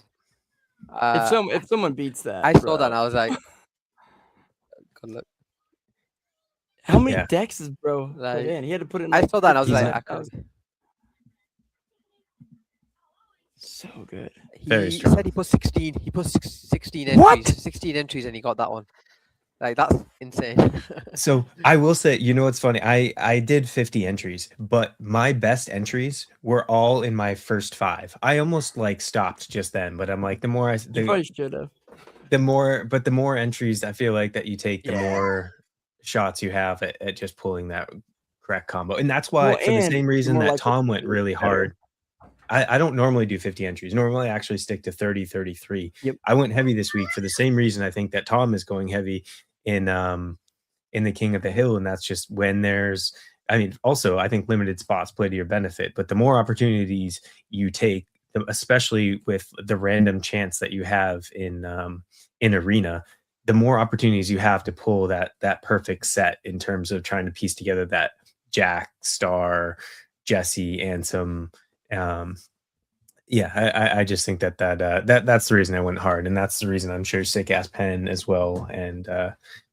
Speaker 1: If someone beats that,
Speaker 3: I saw that and I was like, good luck.
Speaker 1: How many
Speaker 2: Yeah.
Speaker 1: decks is bro put
Speaker 3: Like,
Speaker 1: in? He had to put in.
Speaker 3: I
Speaker 1: Like,
Speaker 3: saw that and I was
Speaker 2: He's
Speaker 3: like,
Speaker 2: not-
Speaker 3: I can't.
Speaker 1: so good.
Speaker 2: Very
Speaker 3: He
Speaker 2: strong.
Speaker 3: said he put 16. He put 16
Speaker 1: What?
Speaker 3: entries. 16 entries, and he got that one. Like, that's insane.
Speaker 2: So I will say, you know what's funny? I did 50 entries, but my best entries were all in my first 5. I almost like stopped just then, but I'm like, the more
Speaker 1: You probably should have.
Speaker 2: the more entries I feel like that you take, the more shots you have at just pulling that correct combo. And that's why,
Speaker 1: Well,
Speaker 2: for the
Speaker 1: and
Speaker 2: same
Speaker 1: you're
Speaker 2: reason
Speaker 1: more
Speaker 2: that
Speaker 1: likely
Speaker 2: Tom
Speaker 1: to
Speaker 2: went
Speaker 1: do
Speaker 2: really
Speaker 1: better.
Speaker 2: hard. I don't normally do 50 entries. Normally I actually stick to 30, 33.
Speaker 1: Yep.
Speaker 2: I went heavy this week for the same reason I think that Tom is going heavy in the King of the Hill, and that's just when there's, I mean, also I think limited spots play to your benefit, but the more opportunities you take, especially with the random chance that you have in arena, the more opportunities you have to pull that perfect set in terms of trying to piece together that Jack, Star, Jesse, and some yeah, I just think that's the reason I went hard, and that's the reason I'm sure Sick Ass Pen as well, and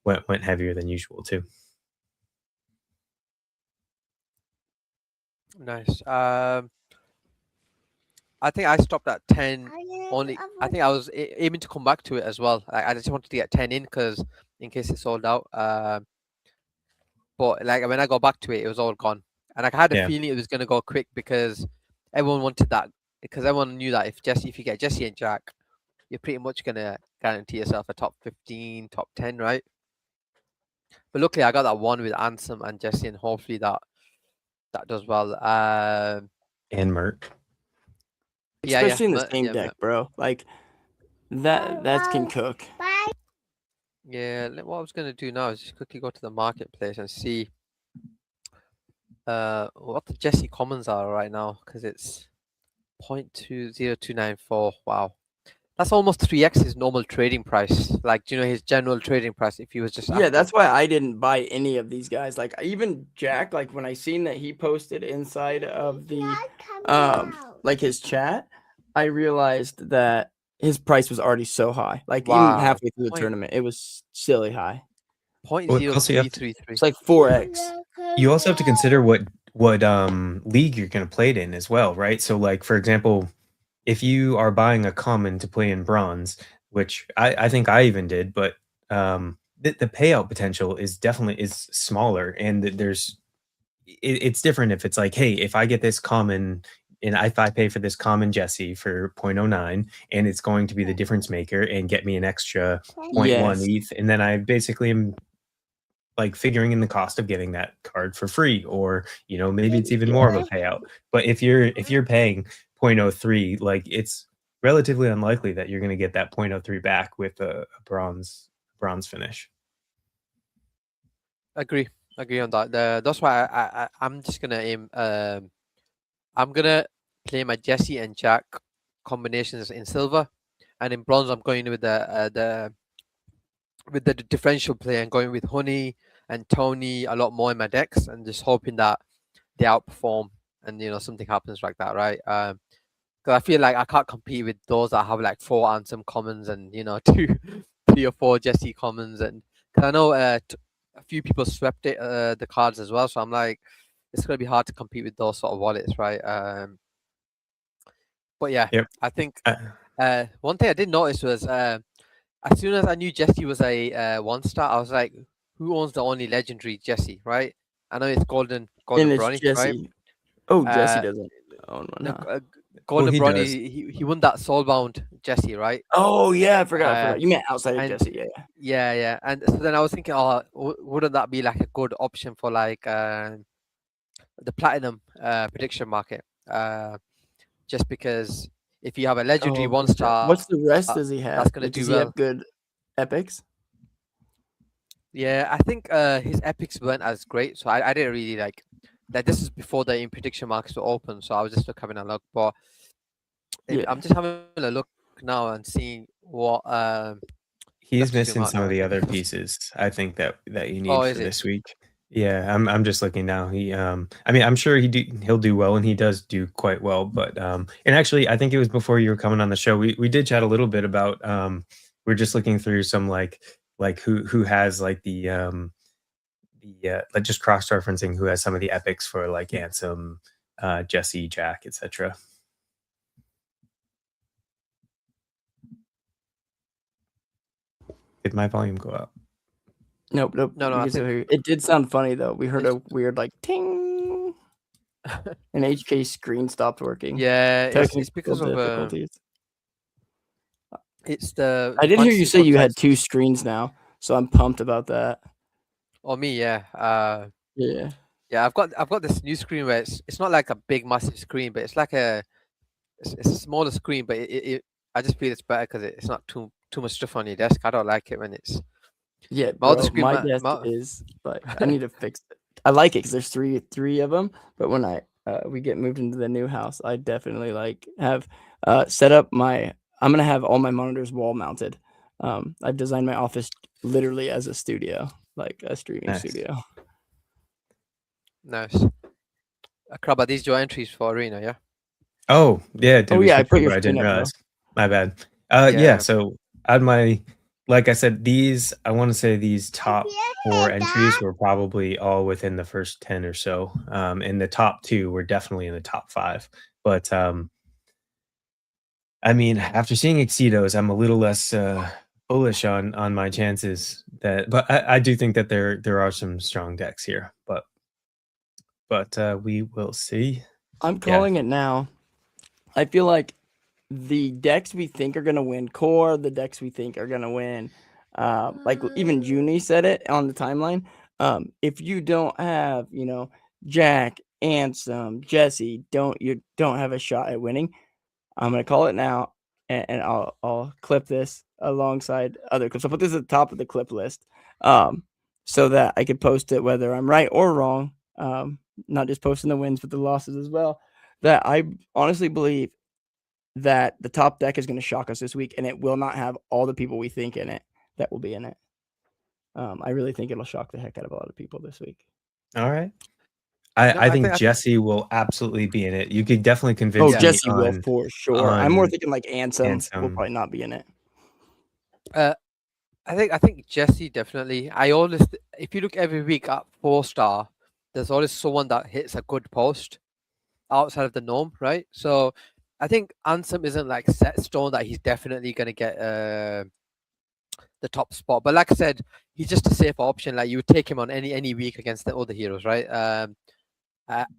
Speaker 2: went heavier than usual too.
Speaker 3: Nice. I think I stopped at 10 only. I think I was aiming to come back to it as well. I just wanted to get 10 in because in case it sold out. But like when I got back to it, it was all gone, and I had a
Speaker 2: Yeah.
Speaker 3: feeling it was gonna go quick because everyone wanted that. Because everyone knew that if you get Jesse and Jack, you're pretty much gonna guarantee yourself a top 15, top 10, right? But luckily, I got that one with Ansem and Jesse, and hopefully that does well.
Speaker 2: And Mert.
Speaker 3: Yeah,
Speaker 1: Especially in the
Speaker 3: Mert,
Speaker 1: same
Speaker 3: yeah,
Speaker 1: deck,
Speaker 3: Mert.
Speaker 1: bro. Like that can cook.
Speaker 3: Yeah, what I was gonna do now is just quickly go to the marketplace and see what the Jesse commons are right now because it's 0.20294. Wow, that's almost 3x his normal trading price. Like, do you know his general trading price if he was just
Speaker 1: Yeah,
Speaker 3: after?
Speaker 1: that's why I didn't buy any of these guys. Like even Jack, like when I seen that he posted inside of the like his chat, I realized that his price was already so high. Like even
Speaker 3: Wow.
Speaker 1: halfway through the
Speaker 3: Point-
Speaker 1: tournament, it was silly high.
Speaker 2: also you have to-
Speaker 3: 0.0333.
Speaker 1: It's like 4x.
Speaker 2: You also have to consider what league you're going to play it in as well, right? So like, for example, if you are buying a common to play in bronze, which I think I even did, but the payout potential is definitely smaller, and it's different if it's like, hey, if I get this common and if I pay for this common Jesse for 0.09 and it's going to be the difference maker and get me an extra 0.1
Speaker 1: Yes.
Speaker 2: ETH, and then I basically am like figuring in the cost of getting that card for free, or maybe it's even more of a payout. But if you're paying 0.03, like it's relatively unlikely that you're going to get that 0.03 back with a bronze finish.
Speaker 3: Agree on that. That's why I'm just gonna aim. I'm gonna play my Jesse and Jack combinations in silver, and in bronze I'm going with the differential play and going with Honey and Tony a lot more in my decks, and just hoping that they outperform and something happens like that, right? Because I feel like I can't compete with those that have like 4 Ansem commons and 3 or 4 Jesse commons, and cause I know a few people swept the cards as well, so I'm like, it's gonna be hard to compete with those sort of wallets, right? But yeah,
Speaker 2: Yep.
Speaker 3: I think one thing I did notice was as soon as I knew Jesse was a 1-star, I was like, who owns the only legendary Jesse, right? I know it's Golden
Speaker 1: And it's
Speaker 3: Bronny,
Speaker 1: Jesse.
Speaker 3: right?
Speaker 1: Oh, Jesse doesn't own one.
Speaker 3: No,
Speaker 1: Huh?
Speaker 3: Golden
Speaker 2: he
Speaker 3: Bronny,
Speaker 2: does.
Speaker 3: he won that Soulbound Jesse, right?
Speaker 1: Oh yeah, I forgot. You meant outside of
Speaker 3: and-
Speaker 1: Jesse, yeah.
Speaker 3: Yeah. And so then I was thinking, oh, wouldn't that be like a good option for like the platinum prediction market? Just because if you have a legendary
Speaker 1: Oh,
Speaker 3: 1-star,
Speaker 1: what's the rest does he have?
Speaker 3: that's gonna
Speaker 1: Like,
Speaker 3: do
Speaker 1: does he
Speaker 3: well.
Speaker 1: have good epics?
Speaker 3: Yeah, I think his epics weren't as great, so I didn't really like that. This is before the prediction markets were open, so I was just having a look. But I'm just having a look now and seeing what
Speaker 2: He's
Speaker 3: let's just zoom
Speaker 2: missing
Speaker 3: out
Speaker 2: some
Speaker 3: now
Speaker 2: of the
Speaker 3: and
Speaker 2: other
Speaker 3: see.
Speaker 2: pieces, I think, that you need
Speaker 3: Oh,
Speaker 2: for
Speaker 3: is it?
Speaker 2: this week. Yeah, I'm just looking now. He I mean, I'm sure he'll do well, and he does do quite well, but and actually I think it was before you were coming on the show, we did chat a little bit about we're just looking through some like who has like the like just cross-referencing who has some of the epics for like Ansem, Jesse, Jack, etc. Did my volume go up?
Speaker 1: Nope.
Speaker 3: No,
Speaker 1: we
Speaker 3: I
Speaker 1: can still
Speaker 3: think
Speaker 1: hear you. It did sound funny though. We heard
Speaker 3: It's-
Speaker 1: a weird like ting, and HK's screen stopped working.
Speaker 3: yeah, it's
Speaker 1: Technical
Speaker 3: because of
Speaker 1: difficulties.
Speaker 3: it's the
Speaker 1: I did hear you
Speaker 3: fantasy
Speaker 1: say you had
Speaker 3: subtypes.
Speaker 1: 2 screens now, so I'm pumped about that.
Speaker 3: Or me, yeah.
Speaker 1: Yeah.
Speaker 3: Yeah, I've got this new screen where it's not like a big massive screen, but it's like it's a smaller screen, but I just feel it's better because it's not too much stuff on your desk. I don't like it when it's
Speaker 1: Yeah,
Speaker 3: my other
Speaker 1: bro,
Speaker 3: screen.
Speaker 1: my desk is like I need to fix it. I like it because there's three of them, but when we get moved into the new house, I definitely like have set up my. I'm gonna have all my monitors wall mounted. I've designed my office literally as a studio, like a streaming
Speaker 2: Nice.
Speaker 1: studio.
Speaker 3: Nice. Crab, are these your entries for Arena? Yeah.
Speaker 2: Oh yeah, did
Speaker 1: Oh
Speaker 2: we
Speaker 1: yeah, I
Speaker 2: switch
Speaker 1: put
Speaker 2: over?
Speaker 1: your
Speaker 2: I
Speaker 1: screen
Speaker 2: didn't
Speaker 1: up, bro.
Speaker 2: realize. My bad.
Speaker 3: Yeah.
Speaker 2: Yeah. So on my, like I said, these I want to say these top 4 entries were probably all within the first 10 or so. And the top 2 were definitely in the top 5. But I mean, after seeing Exceedos, I'm a little less bullish on my chances. But I do think that there are some strong decks here. But we will see.
Speaker 1: I'm calling it now. I feel like the decks we think are gonna win core, the decks we think are gonna win, like even Junie said it on the timeline. If you don't have, Jack, Ansem, Jesse, you don't have a shot at winning. I'm gonna call it now, and I'll clip this alongside other clips. I'll put this at the top of the clip list, so that I could post it whether I'm right or wrong. Not just posting the wins, but the losses as well. That I honestly believe that the top deck is going to shock us this week, and it will not have all the people we think in it that will be in it. I really think it'll shock the heck out of a lot of people this week.
Speaker 2: All right.
Speaker 3: No,
Speaker 2: I
Speaker 3: I
Speaker 2: think
Speaker 3: think-
Speaker 2: Jesse will absolutely be in it. You could definitely convince
Speaker 1: Oh,
Speaker 2: me
Speaker 1: Jesse will
Speaker 2: on
Speaker 1: for sure. I'm more
Speaker 2: on
Speaker 1: thinking like Ansem will
Speaker 2: Ansem.
Speaker 1: probably not be in it.
Speaker 3: I think Jesse definitely. If you look every week at 4-star, there's always someone that hits a good post outside of the norm, right? So I think Ansem isn't like set stone that he's definitely gonna get the top spot. But like I said, he's just a safer option. Like you would take him on any week against the other heroes, right?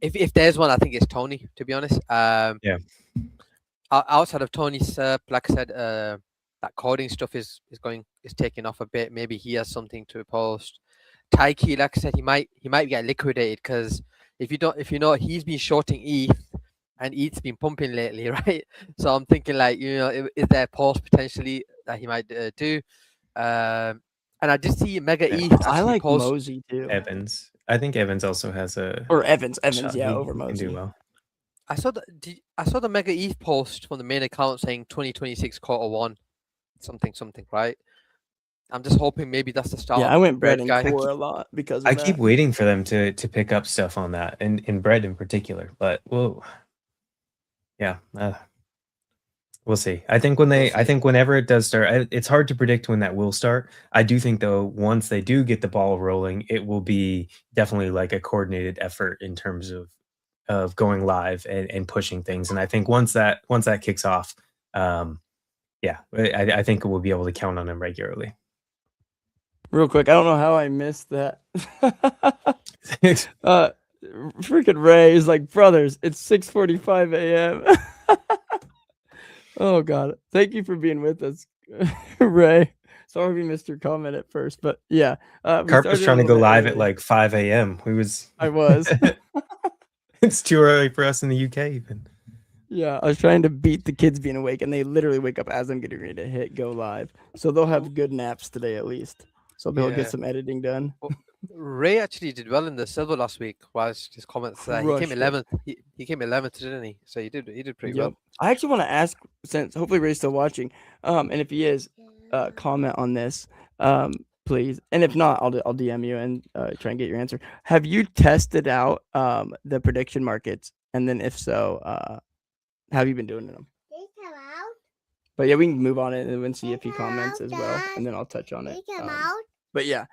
Speaker 3: If there's one, I think it's Tony. To be honest,
Speaker 2: Yeah.
Speaker 3: Outside of Tony's, like I said, that coding stuff is taking off a bit. Maybe he has something to post. Taiki, like I said, he might get liquidated because if you know he's been shorting ETH and ETH's been pumping lately, right? So I'm thinking like is there a post potentially that he might do? And I did see Mega
Speaker 2: Yeah.
Speaker 3: ETH.
Speaker 1: I like
Speaker 3: post.
Speaker 1: Mosey too.
Speaker 2: Evans. I think Evans also has a
Speaker 1: Or Evans,
Speaker 2: shot.
Speaker 1: yeah,
Speaker 2: He
Speaker 1: over
Speaker 2: can
Speaker 1: Mosey.
Speaker 2: do well.
Speaker 3: I saw the Mega ETH post from the main account saying 2026 Q1, something, right? I'm just hoping maybe that's the start.
Speaker 1: Yeah, I went Bread and
Speaker 3: guy.
Speaker 1: Core a lot because of
Speaker 2: I
Speaker 1: that.
Speaker 2: keep waiting for them to pick up stuff on that, and in Bread in particular. But whoa, yeah, we'll see. I think whenever it does start, it's hard to predict when that will start. I do think though, once they do get the ball rolling, it will be definitely like a coordinated effort in terms of going live and pushing things. And I think once that kicks off, yeah, I think we'll be able to count on them regularly.
Speaker 1: Real quick, I don't know how I missed that. Freaking Ray is like, brothers, it's 6:45 a.m. Oh god, thank you for being with us, Ray. Sorry we missed your comment at first, but yeah,
Speaker 2: Carp was trying to go live at like 5 a.m. I was. It's too early for us in the UK even.
Speaker 1: Yeah, I was trying to beat the kids being awake, and they literally wake up as I'm getting ready to hit go live. So they'll have good naps today at least. So they'll get some editing done.
Speaker 3: Ray actually did well in the silver last week. Was his comments he came 11th. He came 11th, didn't he? So he did pretty well.
Speaker 1: I actually want to ask, since hopefully Ray's still watching, and if he is, comment on this, please. And if not, I'll DM you and try and get your answer. Have you tested out the prediction markets? And then if so, how have you been doing them? But yeah, we can move on it and then see if he comments as well, and then I'll touch on it. But yeah,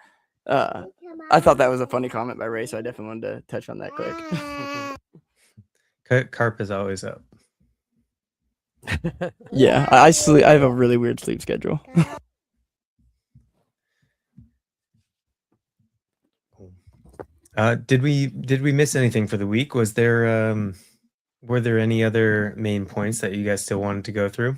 Speaker 1: I thought that was a funny comment by Ray, so I definitely wanted to touch on that quick.
Speaker 2: Carp is always up.
Speaker 1: Yeah, I sleep. I have a really weird sleep schedule.
Speaker 2: Did we miss anything for the week? Was there were there any other main points that you guys still wanted to go through?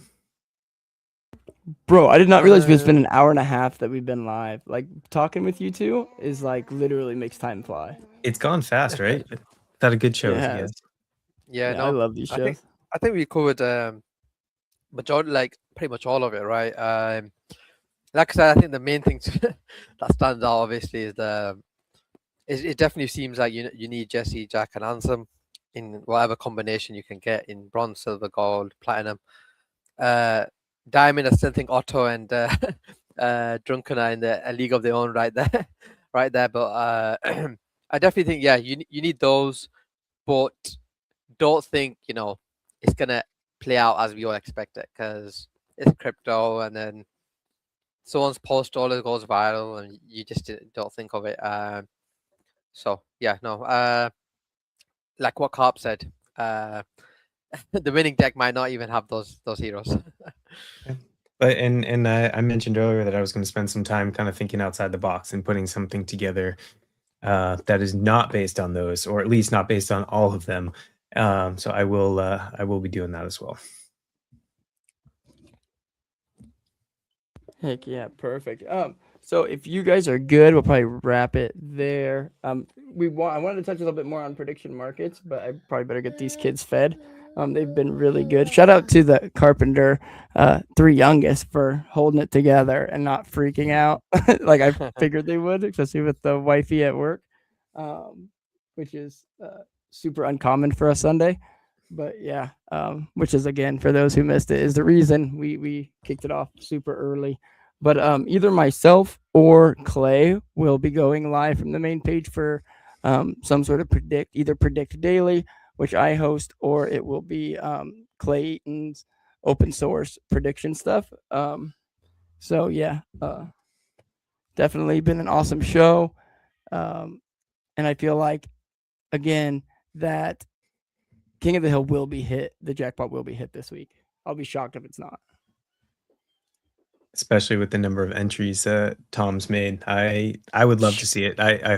Speaker 1: Bro, I did not realize it's been an hour and a half that we've been live. Like talking with you two is like literally makes time fly.
Speaker 2: It's gone fast, right? Had a good show with you
Speaker 1: Yeah.
Speaker 2: guys.
Speaker 3: Yeah,
Speaker 1: I
Speaker 3: no,
Speaker 1: love these shows.
Speaker 3: I think we covered majority, like pretty much all of it, right? Like I said, I think the main thing that stands out obviously is it definitely seems like you need Jesse, Jack, and Ansem in whatever combination you can get in bronze, silver, gold, platinum. Diamond, I still think Otto and Drunken are in a league of their own right there, right there. But I definitely think you need those, but don't think it's gonna play out as we all expect it, because it's crypto, and then someone's post always goes viral, and you just don't think of it. So yeah, no. Like what Carp said, the winning deck might not even have those heroes.
Speaker 2: But and I mentioned earlier that I was going to spend some time kind of thinking outside the box and putting something together that is not based on those, or at least not based on all of them. So I will be doing that as well.
Speaker 1: Heck yeah, perfect. So if you guys are good, we'll probably wrap it there. I wanted to touch a little bit more on prediction markets, but I probably better get these kids fed. They've been really good. Shout out to the Carpenter 3 youngest for holding it together and not freaking out like I figured they would, especially with the wifey at work, which is super uncommon for a Sunday. But yeah, which is, again, for those who missed it, is the reason we kicked it off super early. But either myself or Clay will be going live from the main page for some sort of predict daily, which I host, or it will be Clayton's open source prediction stuff. So yeah, definitely been an awesome show. And I feel like, again, that King of the Hill will be hit. The jackpot will be hit this week. I'll be shocked if it's not.
Speaker 2: Especially with the number of entries Tom's made. I would love to see it. I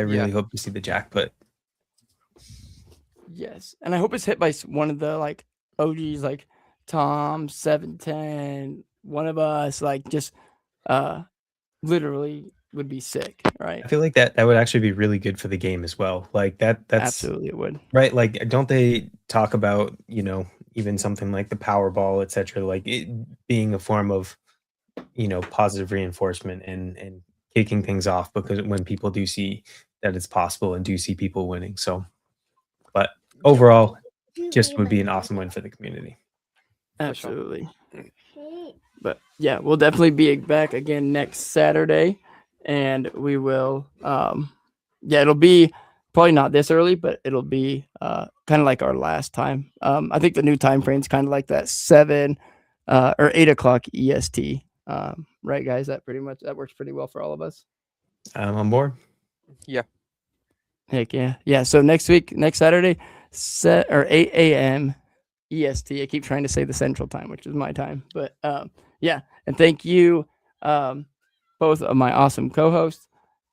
Speaker 2: really hope to see the jackpot.
Speaker 1: Yes, and I hope it's hit by one of the like OGs, like Tom, 710, one of us, like just literally would be sick, right?
Speaker 2: I feel like that would actually be really good for the game as well. Like that's
Speaker 1: absolutely it would.
Speaker 2: Right, like don't they talk about, even something like the Powerball, etc., like it being a form of, positive reinforcement and kicking things off, because when people do see that it's possible and do see people winning. So, but overall, just would be an awesome win for the community.
Speaker 1: Absolutely. But yeah, we'll definitely be back again next Saturday, and we will it'll be probably not this early, but it'll be kind of like our last time. I think the new time frame is kind of like that 7 or 8 o'clock EST. Right, guys? That works pretty well for all of us.
Speaker 2: I'm on board.
Speaker 3: Yeah.
Speaker 1: Heck yeah. Yeah. So next Saturday, 8 a.m. EST. I keep trying to say the Central Time, which is my time. But yeah. And thank you, both of my awesome co-hosts,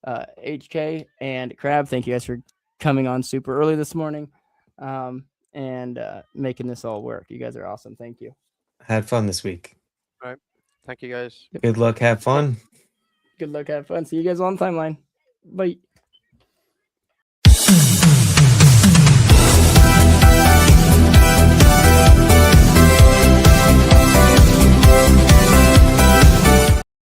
Speaker 1: HK and Crab. Thank you guys for coming on super early this morning and making this all work. You guys are awesome. Thank you.
Speaker 2: Had fun this week.
Speaker 3: All right. Thank you, guys.
Speaker 2: Good luck. Have fun.
Speaker 1: Good luck. Have fun. See you guys on Timeline. Bye.